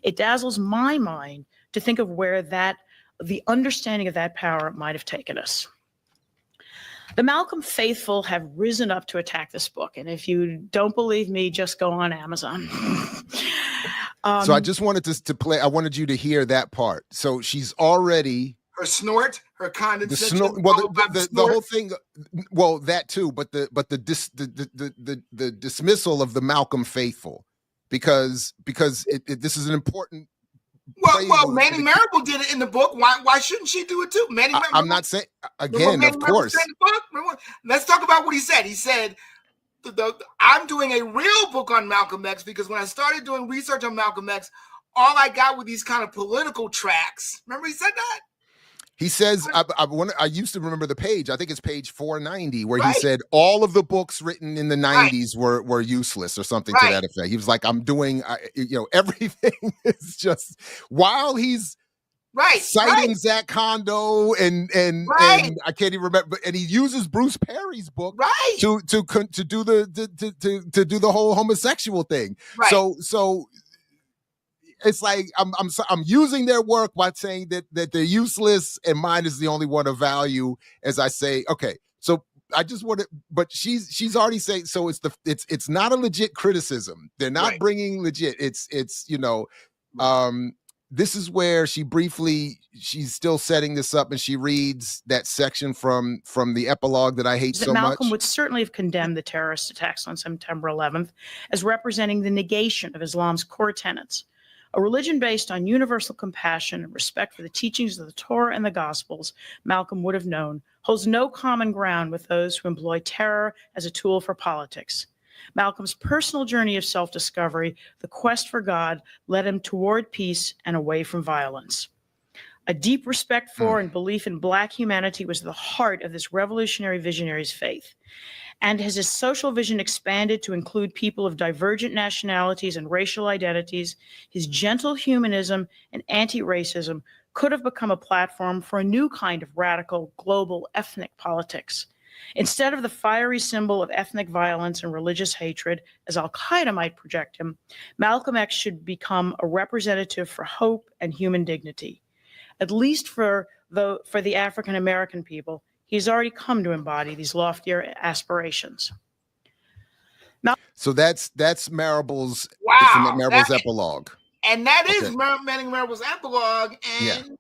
Speaker 5: It dazzles my mind to think of where the understanding of that power might have taken us. The Malcolm faithful have risen up to attack this book. And if you don't believe me, just go on Amazon.
Speaker 3: So I just wanted to play. I wanted you to hear that part. So she's already...
Speaker 4: Her snort, her condescension.
Speaker 3: The whole thing. Well, that too, but the dismissal of the Malcolm faithful, because this is an important.
Speaker 4: Well, Manny Marable did it in the book. Why shouldn't she do it too?
Speaker 3: I'm not saying again, of course.
Speaker 4: Let's talk about what he said. He said, "I'm doing a real book on Malcolm X because when I started doing research on Malcolm X, all I got were these kind of political tracks." Remember, he said that.
Speaker 3: He says, I used to remember the page. I think it's page 490, where he said all of the books written in the 90s were useless or something to that effect. He was like, I'm doing, everything is just, while he's citing Zach Kondo and I can't even remember, and he uses Bruce Perry's book to do the whole homosexual thing. So it's like I'm using their work by saying that they're useless and mine is the only one of value. As I say, okay, so I just want to, but she's already saying, so it's not a legit criticism. They're not bringing legit. It's this is where she's still setting this up, and she reads that section from the epilogue that I hate so much.
Speaker 5: Malcolm would certainly have condemned the terrorist attacks on September 11th as representing the negation of Islam's core tenets. A religion based on universal compassion and respect for the teachings of the Torah and the Gospels, Malcolm would have known, holds no common ground with those who employ terror as a tool for politics. Malcolm's personal journey of self-discovery, the quest for God, led him toward peace and away from violence. A deep respect for and belief in Black humanity was the heart of this revolutionary visionary's faith. And as his social vision expanded to include people of divergent nationalities and racial identities, his gentle humanism and anti-racism could have become a platform for a new kind of radical global ethnic politics. Instead of the fiery symbol of ethnic violence and religious hatred, as Al-Qaeda might project him, Malcolm X should become a representative for hope and human dignity. At least for the African American people, he's already come to embody these loftier aspirations.
Speaker 3: So that's Marable's epilogue.
Speaker 4: And that is Manny Marable's epilogue. And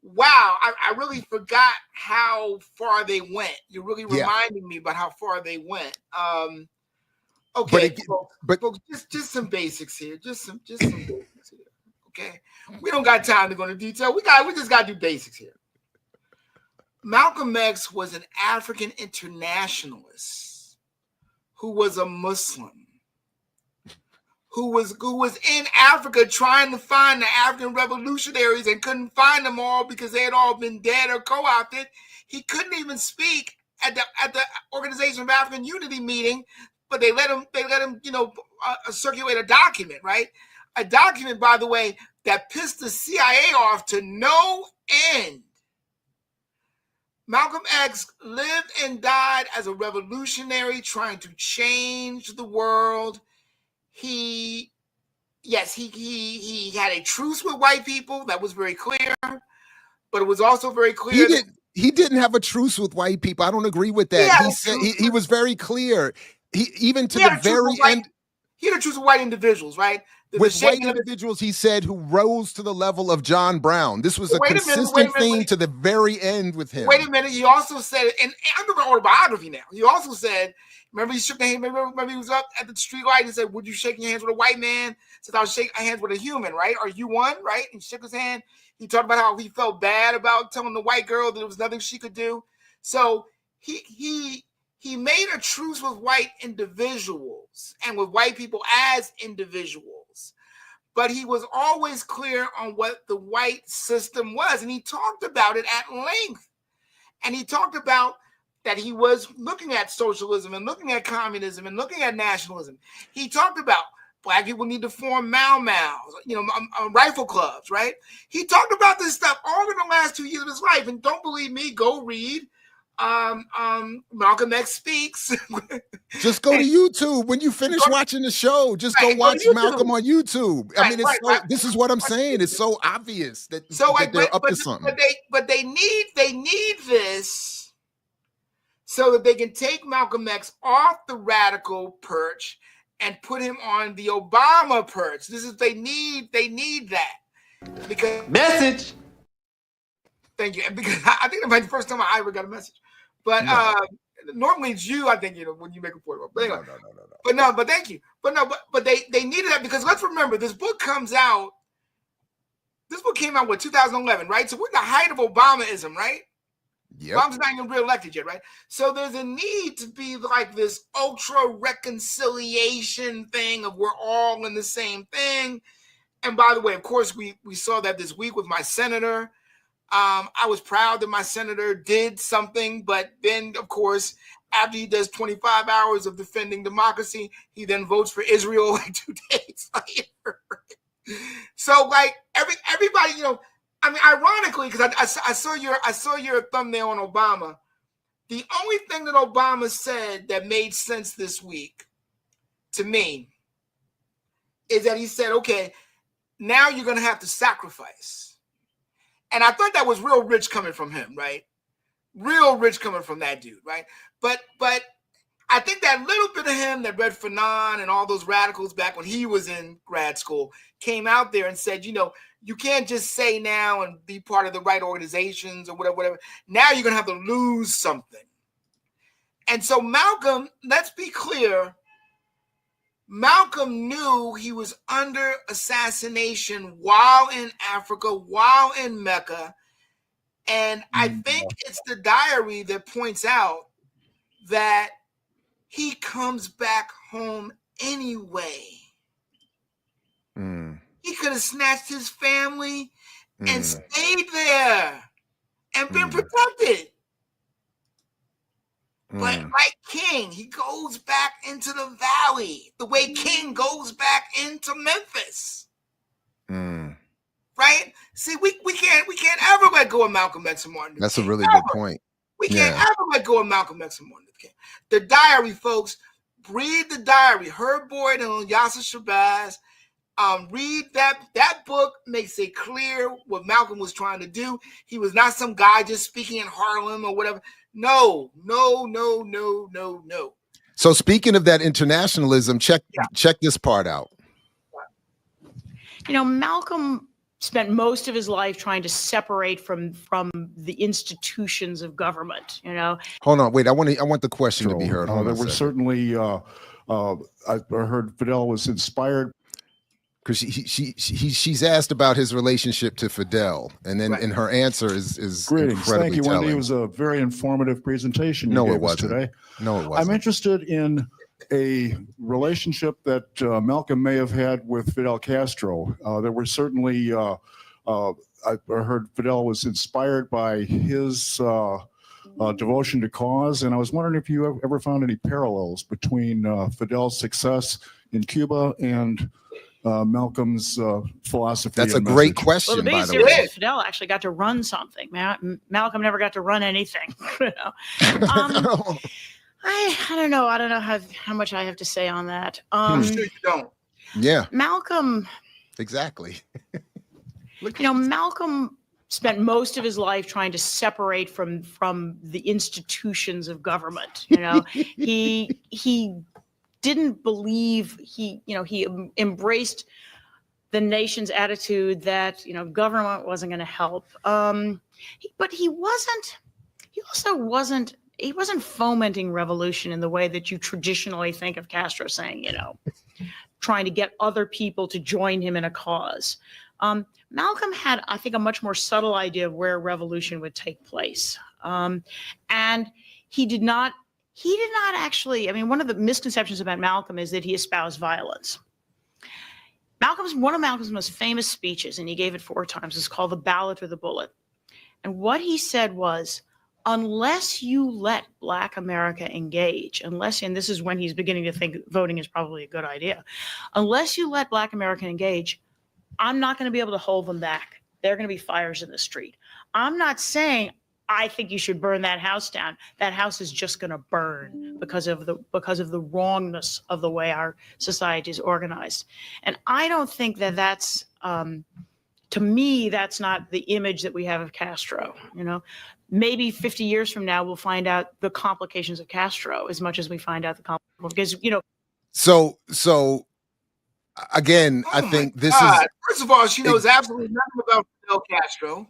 Speaker 4: wow, I really forgot how far they went. You really reminded me about how far they went. Okay, folks, just some basics here. Just some basics here. Okay. We don't got time to go into detail. We just got to do basics here. Malcolm X was an African internationalist who was a Muslim, who was in Africa trying to find the African revolutionaries and couldn't find them all because they had all been dead or co-opted. He couldn't even speak at the Organization of African Unity meeting, but they let him circulate a document, right? A document, by the way, that pissed the CIA off to no end. Malcolm X lived and died as a revolutionary trying to change the world. He had a truce with white people. That was very clear. But it was also very clear
Speaker 3: he didn't have a truce with white people. I don't agree with that. He said he was very clear. He had a truce with white individuals, right? with white individuals, he said, who rose to the level of John Brown. This was a consistent theme to the very end with him.
Speaker 4: Wait a minute. He also said, and I'm doing an autobiography now. He also said, remember he shook the hand, remember he was up at the street light and said, would you shake your hands with a white man? Said, I'll shake hands with a human, right? Are you one, right? And he shook his hand. He talked about how he felt bad about telling the white girl that there was nothing she could do. So he made a truce with white individuals and with white people as individuals. But he was always clear on what the white system was. And he talked about it at length. And he talked about that he was looking at socialism and looking at communism and looking at nationalism. He talked about Black people need to form rifle clubs, right? He talked about this stuff all in the last 2 years of his life. And don't believe me, go read Malcolm X Speaks.
Speaker 3: Just go to YouTube when you finish watching the show. Just go watch Malcolm on YouTube. I mean, this is what I'm saying. It's so obvious that they're up to something.
Speaker 4: But they need this so that they can take Malcolm X off the radical perch and put him on the Obama perch. They need that because
Speaker 6: message.
Speaker 4: Thank you. And because I think that might be the first time I ever got a message. But normally it's you, I think, when you make a point. But anyway, but thank you. But they needed that because let's remember, this book came out, 2011, right? So we're in the height of Obamaism, right?
Speaker 3: Yep.
Speaker 4: Obama's not even reelected yet, right? So there's a need to be like this ultra reconciliation thing of we're all in the same thing. And by the way, of course, we saw that this week with my senator. I was proud that my senator did something, but then, of course, after he does 25 hours of defending democracy, he then votes for Israel like 2 days later. So, like everybody, I mean, ironically, because I saw your thumbnail on Obama. The only thing that Obama said that made sense this week to me is that he said, "Okay, now you're going to have to sacrifice." And I thought that was real rich coming from him, right? Real rich coming from that dude, right? But I think that little bit of him that read Fanon and all those radicals back when he was in grad school came out there and said, you can't just say now and be part of the right organizations or whatever. Now you're going to have to lose something. And so Malcolm, let's be clear, Malcolm knew he was under assassination while in Africa, while in Mecca. And I think it's the diary that points out that he comes back home anyway. He could have snatched his family and stayed there and been protected. But like King, he goes back into the valley the way King goes back into Memphis. Right? See, we can't ever let go of Malcolm X and Martin Luther King.
Speaker 3: That's a really good point.
Speaker 4: We can't ever let go of Malcolm X and Martin Luther King. The diary, folks, read the diary. Herb Boyd and Yasser Shabazz. Read that book makes it clear what Malcolm was trying to do. He was not some guy just speaking in Harlem or whatever. No.
Speaker 3: So speaking of that internationalism, check this part out.
Speaker 5: Malcolm spent most of his life trying to separate from the institutions of government.
Speaker 3: Hold on, wait. I want the question to be heard.
Speaker 7: There were certainly. I heard Fidel was inspired.
Speaker 3: Because she's asked about his relationship to Fidel, and then and her answer is
Speaker 7: greetings.
Speaker 3: Incredibly
Speaker 7: Thank you,
Speaker 3: telling.
Speaker 7: Wendy. It was a very informative presentation.
Speaker 3: No,
Speaker 7: you
Speaker 3: it wasn't
Speaker 7: today.
Speaker 3: No, it wasn't.
Speaker 7: I'm interested in a relationship that Malcolm may have had with Fidel Castro. There were certainly. I heard Fidel was inspired by his devotion to cause, and I was wondering if you ever found any parallels between Fidel's success in Cuba and Malcolm's philosophy.
Speaker 3: That's a great question.
Speaker 5: Well, the biggest difference is Fidel actually got to run something. Malcolm never got to run anything. I don't know. I don't know how much I have to say on that.
Speaker 4: Sure you don't.
Speaker 3: Yeah.
Speaker 5: Malcolm.
Speaker 3: Exactly.
Speaker 5: Malcolm spent most of his life trying to separate from the institutions of government. He didn't believe he embraced the nation's attitude that, government wasn't going to help. But he wasn't fomenting revolution in the way that you traditionally think of Castro saying, trying to get other people to join him in a cause. Malcolm had, I think, a much more subtle idea of where revolution would take place. And he did not actually, one of the misconceptions about Malcolm is that he espoused violence. One of Malcolm's most famous speeches, and he gave it 4 times, is called The Ballot or the Bullet. And what he said was, unless you let Black America engage, and this is when he's beginning to think voting is probably a good idea, unless you let Black America engage, I'm not going to be able to hold them back. There are going to be fires in the street. I'm not saying I think you should burn that house down. That house is just going to burn because of the wrongness of the way our society is organized. And I don't think that's to me, that's not the image that we have of Castro. Maybe 50 years from now, we'll find out the complications of Castro as much as we find out the complications, because,
Speaker 3: So again, I think this is.
Speaker 4: First of all, she knows absolutely nothing about Fidel Castro.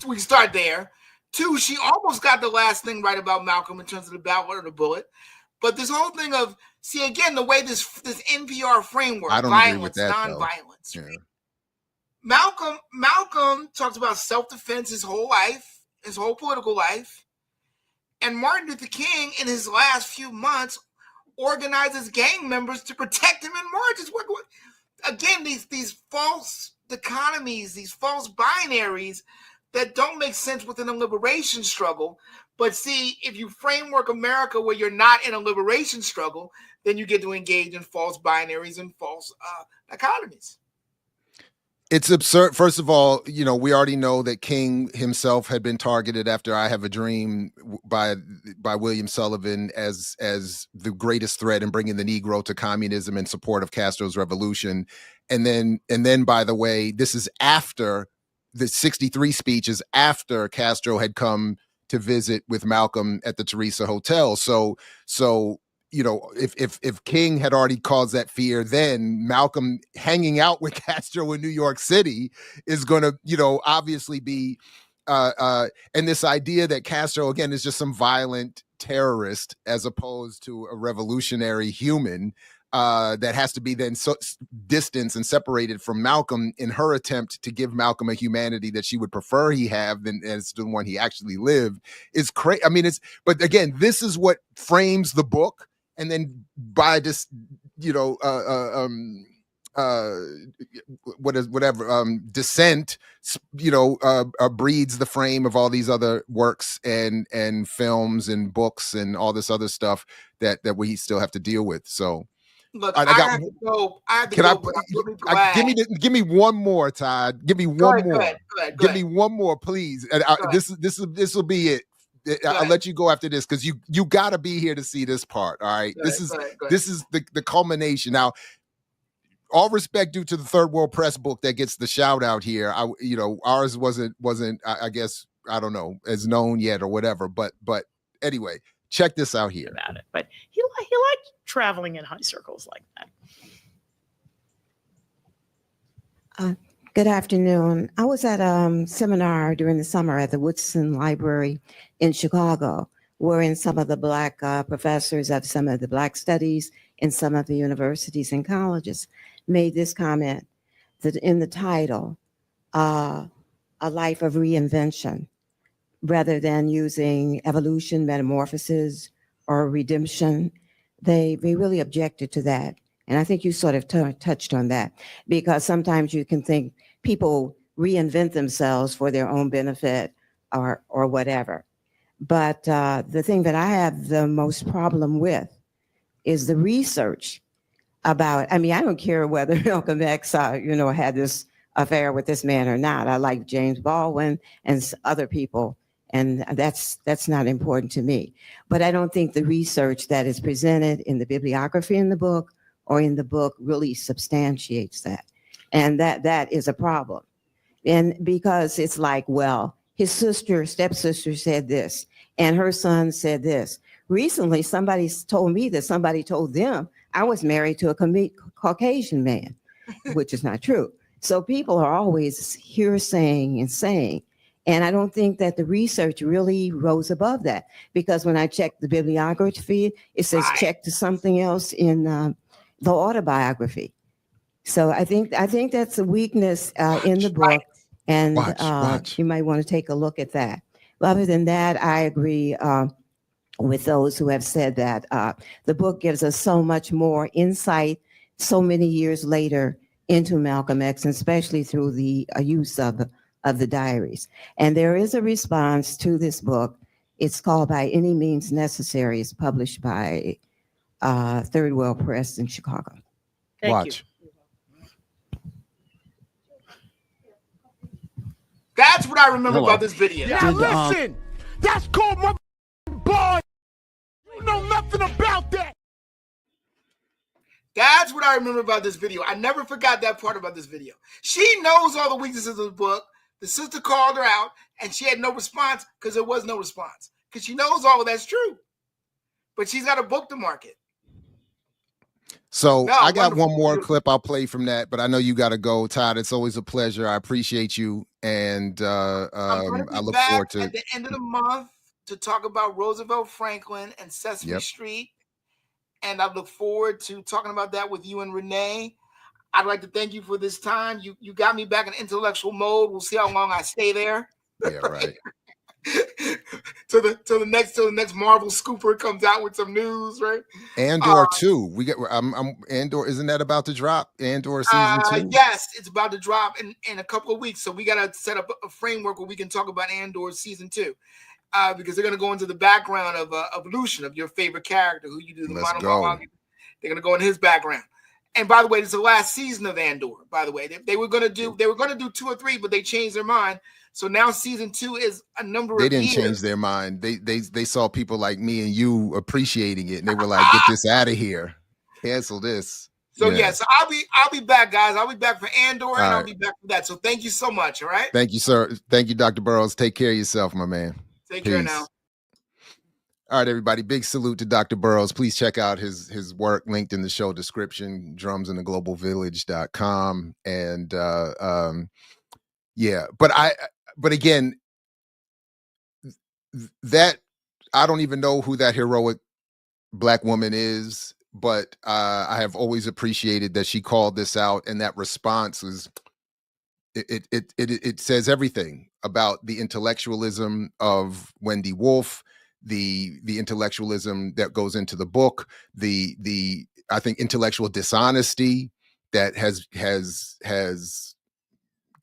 Speaker 4: We can start there. 2, she almost got the last thing right about Malcolm in terms of the ballot or the bullet. But this whole thing of, see, again, the way this NPR framework,
Speaker 3: I don't
Speaker 4: violence,
Speaker 3: agree with that,
Speaker 4: nonviolence.
Speaker 3: Yeah.
Speaker 4: Malcolm talks about self-defense his whole life, his whole political life. And Martin Luther King, in his last few months, organizes gang members to protect him in marches. Again, these false dichotomies, these false binaries that don't make sense within a liberation struggle. But see, if you framework America where you're not in a liberation struggle, then you get to engage in false binaries and false dichotomies.
Speaker 3: It's absurd. First of all, we already know that King himself had been targeted after I Have a Dream by William Sullivan as the greatest threat in bringing the Negro to communism in support of Castro's revolution. And then, by the way, this is after the 63 speeches after Castro had come to visit with Malcolm at the Teresa Hotel. So if King had already caused that fear, then Malcolm hanging out with Castro in New York City is going to, obviously be, and this idea that Castro, again, is just some violent terrorist as opposed to a revolutionary human that has to be then distanced and separated from Malcolm in her attempt to give Malcolm a humanity that she would prefer he have than as the one he actually lived is crazy. But again, this is what frames the book. And then by this, dissent, breeds the frame of all these other works and films and books and all this other stuff that we still have to deal with. So,
Speaker 4: look, I have to go.
Speaker 3: Give me one more, Todd. Give me one more.
Speaker 4: Go ahead.
Speaker 3: Give me one more, please. And this will be it. I'll let you go after this because you got to be here to see this part. All right, this is the culmination. Now, all respect due to the Third World Press book that gets the shout out here. Ours wasn't I guess, I don't know, as known yet or whatever. But anyway, check this out here.
Speaker 5: About it, but he liked traveling in high circles like
Speaker 6: that. Good afternoon. I was at a seminar during the summer at the Woodson Library in Chicago, wherein some of the Black professors of some of the Black studies in some of the universities and colleges made this comment that in the title, A Life of Reinvention, rather than using evolution, metamorphosis, or redemption, they really objected to that. And I think you sort of touched on that, because sometimes you can think people reinvent themselves for their own benefit or whatever. But the thing that I have the most problem with is the research about, I don't care whether Malcolm X, had this affair with this man or not. I like James Baldwin and other people, and that's not important to me. But I don't think the research that is presented in the bibliography in the book or in the book really substantiates that. And that is a problem. And because it's like, well, his stepsister said this, and her son said this. Recently, somebody told me that somebody told them I was married to a Caucasian man. which is not true. So people are always hearsaying and saying. And I don't think that the research really rose above that, because when I checked the bibliography, it says
Speaker 4: Right.
Speaker 6: check to something else in the autobiography. So I think that's a weakness in the book, and
Speaker 3: Watch.
Speaker 6: you might want to take a look at that. But other than that, I agree with those who have said that the book gives us so much more insight so many years later into Malcolm X, and especially through the use of the diaries. And there is a response to this book. It's called By Any Means Necessary. It's published by Third World Press in Chicago.
Speaker 3: Watch.
Speaker 4: That's what I remember about this video.
Speaker 1: Now listen, that's called my boy. You know nothing about that.
Speaker 4: That's what I remember about this video. I never forgot that part about this video. She knows all the weaknesses of the book. The sister called her out, and she had no response because there was no response. Because she knows all of that's true. But she's got a book to market.
Speaker 3: So
Speaker 4: No,
Speaker 3: I got
Speaker 4: wonderful.
Speaker 3: one more clip I'll play from that, but I know you got to go, Todd. It's always a pleasure. I appreciate you, and
Speaker 4: I'm going to be
Speaker 3: I look
Speaker 4: back
Speaker 3: forward to
Speaker 4: at the end of the month to talk about Roosevelt Franklin and Sesame Street. And I look forward to talking about that with you and Renee. I'd like to thank you for this time. You got me back in intellectual mode. We'll see how long I stay there.
Speaker 3: Yeah, right.
Speaker 4: till the next Marvel scooper comes out with some news, right?
Speaker 3: Andor 2. We got Andor, isn't that about to drop? Andor season 2?
Speaker 4: Yes, it's about to drop in a couple of weeks. So we got to set up a framework where we can talk about Andor season 2. Because they're going to go into the background of evolution of your favorite character, who you do the monologue. They're going to go in his background. And by the way, it's the last season of Andor. By the way, they were going to do 2 or 3, but they changed their mind. So now season 2 is a number of years.
Speaker 3: They didn't change their mind. They saw people like me and you appreciating it, and they were like, "Get this out of here, cancel this."
Speaker 4: So so I'll be back, guys. I'll be back for Andor, and I'll be back for that. So thank you so much. All right.
Speaker 3: Thank you, sir. Thank you, Dr. Burroughs. Take care of yourself, my man.
Speaker 4: Take care now.
Speaker 3: All right, everybody. Big salute to Dr. Burroughs. Please check out his work linked in the show description, drumsintheglobalvillage.com. And but again, that I don't even know who that heroic Black woman is, but I have always appreciated that she called this out, and that response was it says everything about the intellectualism of Wendy Wolf, the intellectualism that goes into the book, the I think intellectual dishonesty that has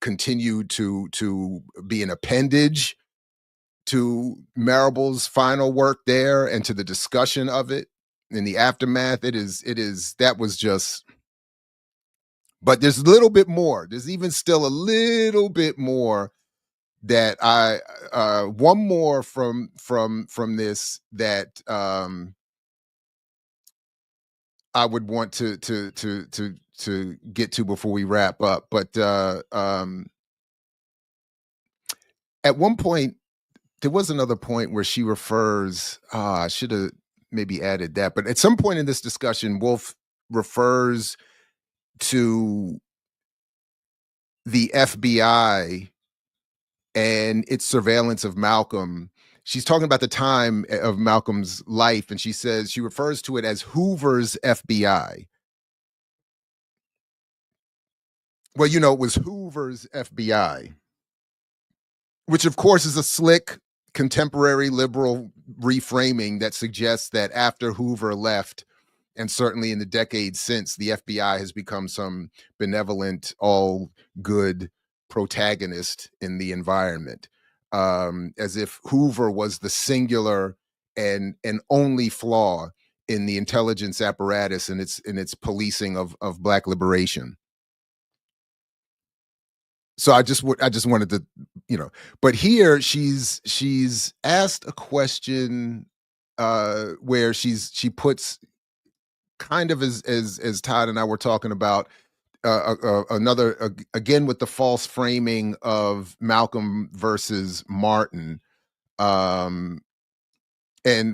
Speaker 3: continued to be an appendage to Marable's final work there, and to the discussion of it in the aftermath. It is that was just. But there's a little bit more. There's even still a little bit more that one more from this that I would want to get to before we wrap up. But at one point, there was another point where she refers. I should have maybe added that. But at some point in this discussion, Wolf refers to the FBI and its surveillance of Malcolm. She's talking about the time of Malcolm's life, and she refers to it as Hoover's FBI. Well, it was Hoover's FBI, which of course is a slick contemporary liberal reframing that suggests that after Hoover left, and certainly in the decades since, the FBI has become some benevolent, all good protagonist in the environment, as if Hoover was the singular and only flaw in the intelligence apparatus and its policing of Black liberation. So I just wanted to, but here she's asked a question where she puts, kind of as Todd and I were talking about, another again with the false framing of Malcolm versus Martin, and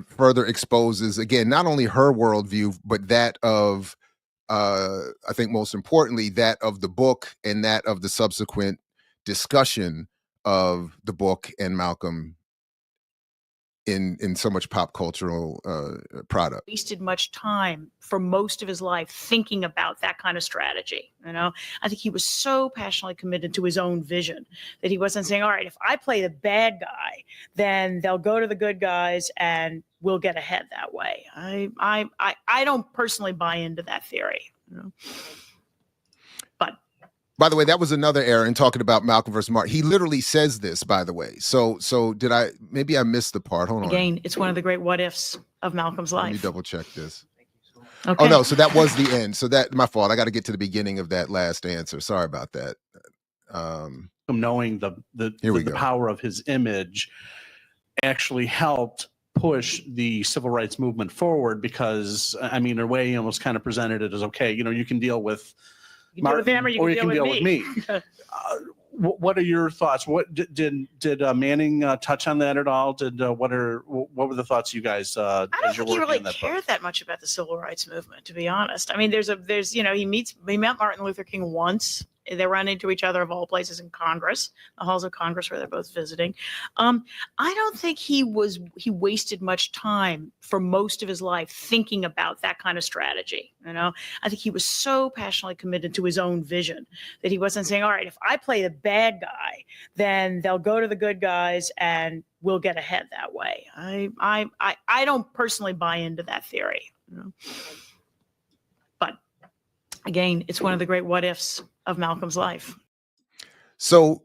Speaker 3: further exposes again not only her worldview but that of I think most importantly, that of the book and that of the subsequent discussion of the book and Malcolm in so much pop cultural product.
Speaker 5: Wasted much time for most of his life thinking about that kind of strategy. I think he was so passionately committed to his own vision that he wasn't saying, all right, if I play the bad guy, then they'll go to the good guys and we'll get ahead that way. I don't personally buy into that theory. But
Speaker 3: by the way, that was another error in talking about Malcolm versus Martin. He literally says this, by the way. So did I, maybe I missed the part. Hold on.
Speaker 5: Again, it's one of the great what ifs of Malcolm's life.
Speaker 3: Let me double check this.
Speaker 5: Okay.
Speaker 3: Oh no, so that was the end. So that, my fault. I got to get to the beginning of that last answer. Sorry about that.
Speaker 8: Knowing the power of his image actually helped push the civil rights movement forward, because I mean, in a way, he almost kind of presented it as, okay, you can deal with Martin, or you can deal with me. What are your thoughts? What did Manning touch on that at all? What were the thoughts you guys?
Speaker 5: I don't think he really cared that much about the civil rights movement, to be honest. I mean, he met Martin Luther King once. They run into each other, of all places, in Congress, the halls of Congress where they're both visiting. I don't think he wasted much time for most of his life thinking about that kind of strategy. I think he was so passionately committed to his own vision that he wasn't saying, all right, if I play the bad guy, then they'll go to the good guys and we'll get ahead that way. I don't personally buy into that theory. But again, it's one of the great what ifs of Malcolm's life.
Speaker 3: So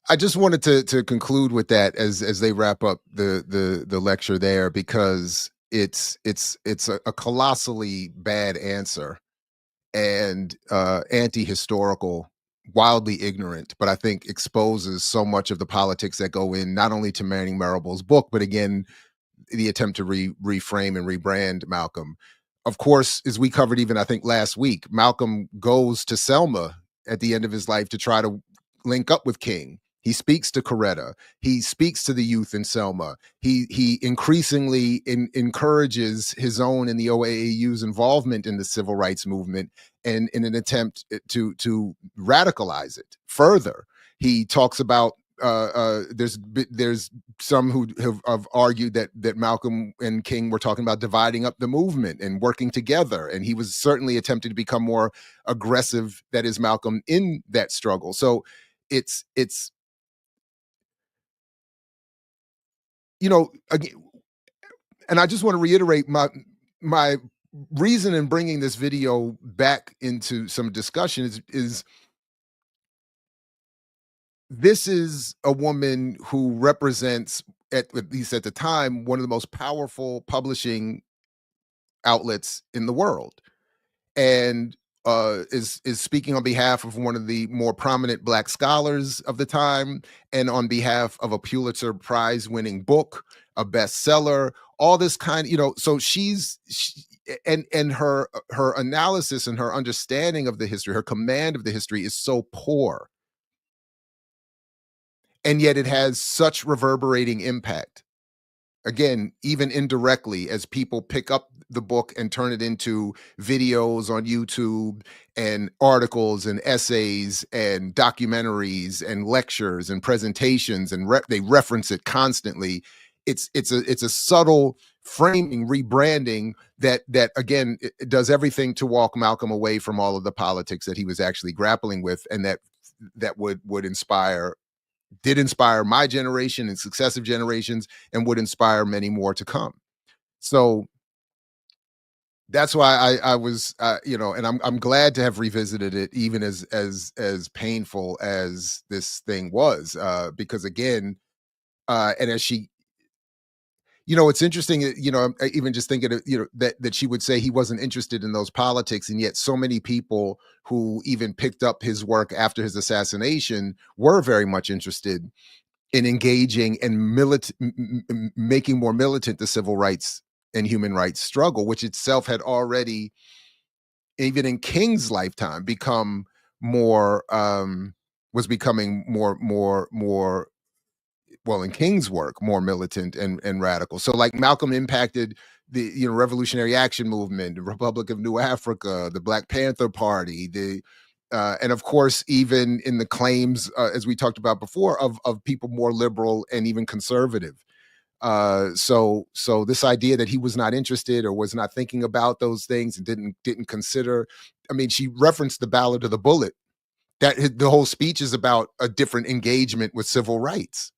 Speaker 3: I just wanted to conclude with that as they wrap up the lecture there, because it's a colossally bad answer and anti-historical, wildly ignorant, but I think exposes so much of the politics that go in not only to Manning Marable's book, but again, the attempt to reframe and rebrand Malcolm. Of course, as we covered even I think last week, Malcolm goes to Selma at the end of his life to try to link up with King. He speaks to Coretta. He speaks to the youth in Selma. He increasingly encourages his own and the OAAU's involvement in the civil rights movement, and in an attempt to radicalize it further. He talks about there's some who have argued that Malcolm and King were talking about dividing up the movement and working together, and he was certainly attempting to become more aggressive, that is Malcolm, in that struggle. So it's again, and I just want to reiterate my reason in bringing this video back into some discussion is this is a woman who represents, at least at the time, one of the most powerful publishing outlets in the world, and is speaking on behalf of one of the more prominent Black scholars of the time, and on behalf of a Pulitzer Prize winning book, a bestseller, all this kind, so and her analysis and her understanding of the history, her command of the history is so poor. And yet it has such reverberating impact. Again, even indirectly, as people pick up the book and turn it into videos on YouTube and articles and essays and documentaries and lectures and presentations, and they reference it constantly. It's a subtle framing, rebranding that again, it does everything to walk Malcolm away from all of the politics that he was actually grappling with, and that would did inspire my generation and successive generations, and would inspire many more to come. So that's why I was, and I'm glad to have revisited it, even as painful as this thing was, because again, and as she, it's interesting, even just thinking of, that she would say he wasn't interested in those politics, and yet so many people who even picked up his work after his assassination were very much interested in engaging and making more militant the civil rights and human rights struggle, which itself had already, even in King's lifetime, become more, was becoming more, well, in King's work, more militant and radical. So like Malcolm impacted the Revolutionary Action Movement, the Republic of New Africa, the Black Panther Party, and of course, even in the claims, as we talked about before, of people more liberal and even conservative. So this idea that he was not interested or was not thinking about those things and didn't consider. I mean, she referenced the Ballad of the Bullet. That the whole speech is about a different engagement with civil rights.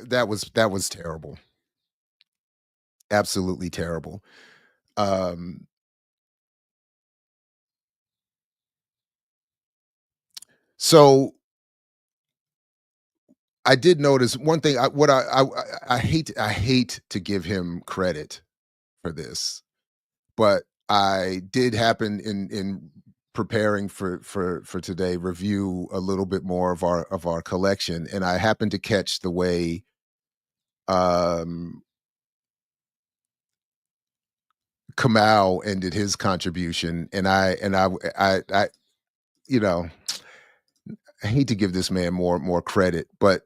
Speaker 3: That was terrible. Absolutely terrible. So I did notice one thing. I hate to give him credit for this, but I did happen in preparing for today review a little bit more of our collection, and I happened to catch the way Kamau ended his contribution, and I you know, I hate to give this man more credit, but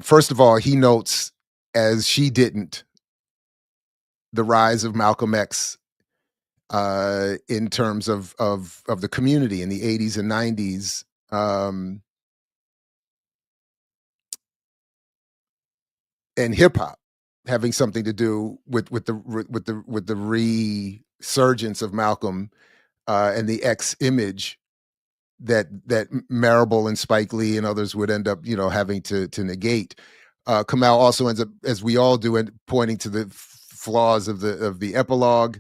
Speaker 3: first of all, he notes, as she didn't, the rise of Malcolm X in terms of the community in the 80s and 90s. And hip hop having something to do with the resurgence of Malcolm and the X image that Marable and Spike Lee and others would end up, having to negate. Kamau also ends up, as we all do, pointing to the flaws of the epilogue,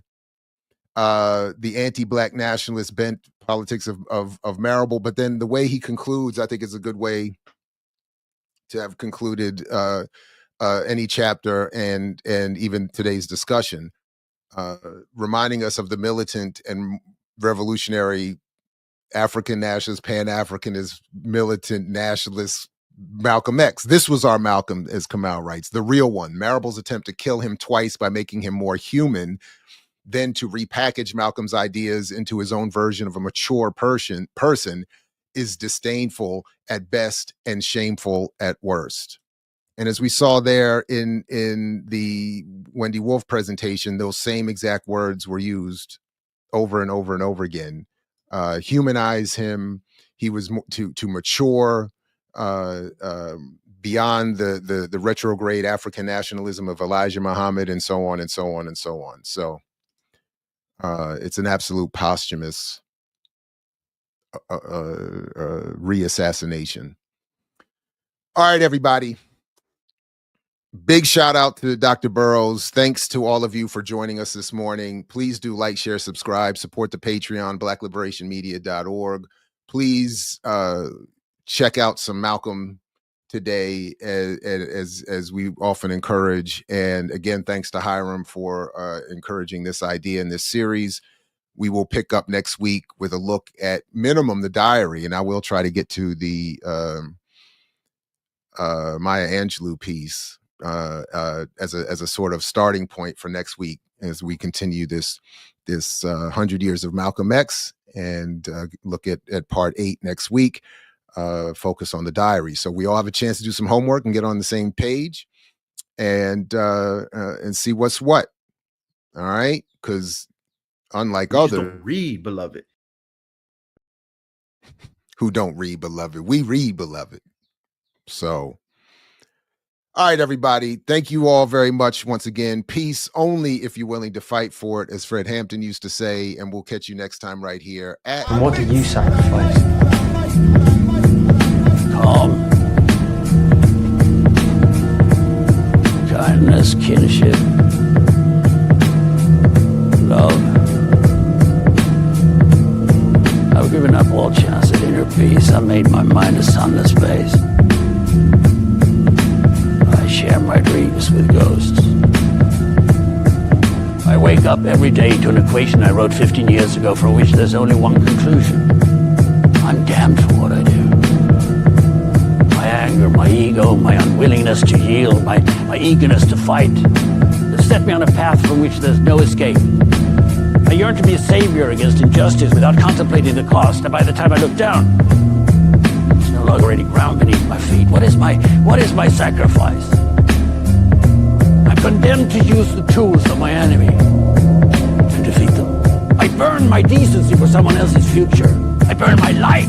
Speaker 3: the anti-Black nationalist bent politics of Marable. But then the way he concludes, I think, is a good way to have concluded any chapter and even today's discussion, reminding us of the militant and revolutionary African nationalist, pan-Africanist, militant nationalist Malcolm X. This was our Malcolm, as Kamau writes, the real one. Marable's attempt to kill him twice by making him more human, then to repackage Malcolm's ideas into his own version of a mature person is disdainful at best and shameful at worst. And as we saw there in the Wendy Wolf presentation, those same exact words were used over and over and over again. Humanize him. He was to mature beyond the retrograde African nationalism of Elijah Muhammad, and so on and so on and so on. So it's an absolute posthumous reassassination. All right, everybody. Big shout out to Dr. Burroughs. Thanks to all of you for joining us this morning. Please do like, share, subscribe, support the Patreon, blackliberationmedia.org. Please check out some Malcolm today, as we often encourage. And again, thanks to Hiram for encouraging this idea in this series. We will pick up next week with a look at minimum the diary, and I will try to get to the Maya Angelou piece as a sort of starting point for next week as we continue this 100 years of Malcolm X, and look at part 8 next week, focus on the diary. So we all have a chance to do some homework and get on the same page and see what's what. All right, because unlike other
Speaker 9: read, beloved,
Speaker 3: who don't read, beloved, we read, beloved. So, all right, everybody. Thank you all very much once again. Peace only if you're willing to fight for it, as Fred Hampton used to say, and we'll catch you next time right here at...
Speaker 10: And what do you sacrifice?
Speaker 11: Calm, kindness, kinship, love. I've given up all chance at inner peace. I made my mind a sunless space. I share my dreams with ghosts. I wake up every day to an equation I wrote 15 years ago, for which there's only one conclusion. I'm damned for what I do. My anger, my ego, my unwillingness to yield, my eagerness to fight, have set me on a path from which there's no escape. I yearn to be a savior against injustice without contemplating the cost, and by the time I look down, there's no hell already ground beneath my feet. What is my sacrifice? I'm condemned to use the tools of my enemy to defeat them. I burn my decency for someone else's future. I burn my life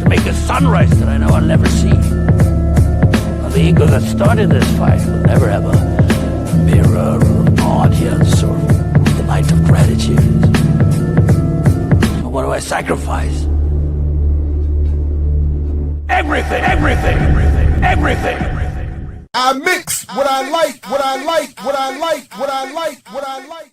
Speaker 11: to make a sunrise that I know I'll never see. Well, the ego that started this fight will never have a mirror or an audience or the light of gratitude. So what do I sacrifice? Everything.
Speaker 1: I mix what I like, what I like, what I like, what I like, what I like.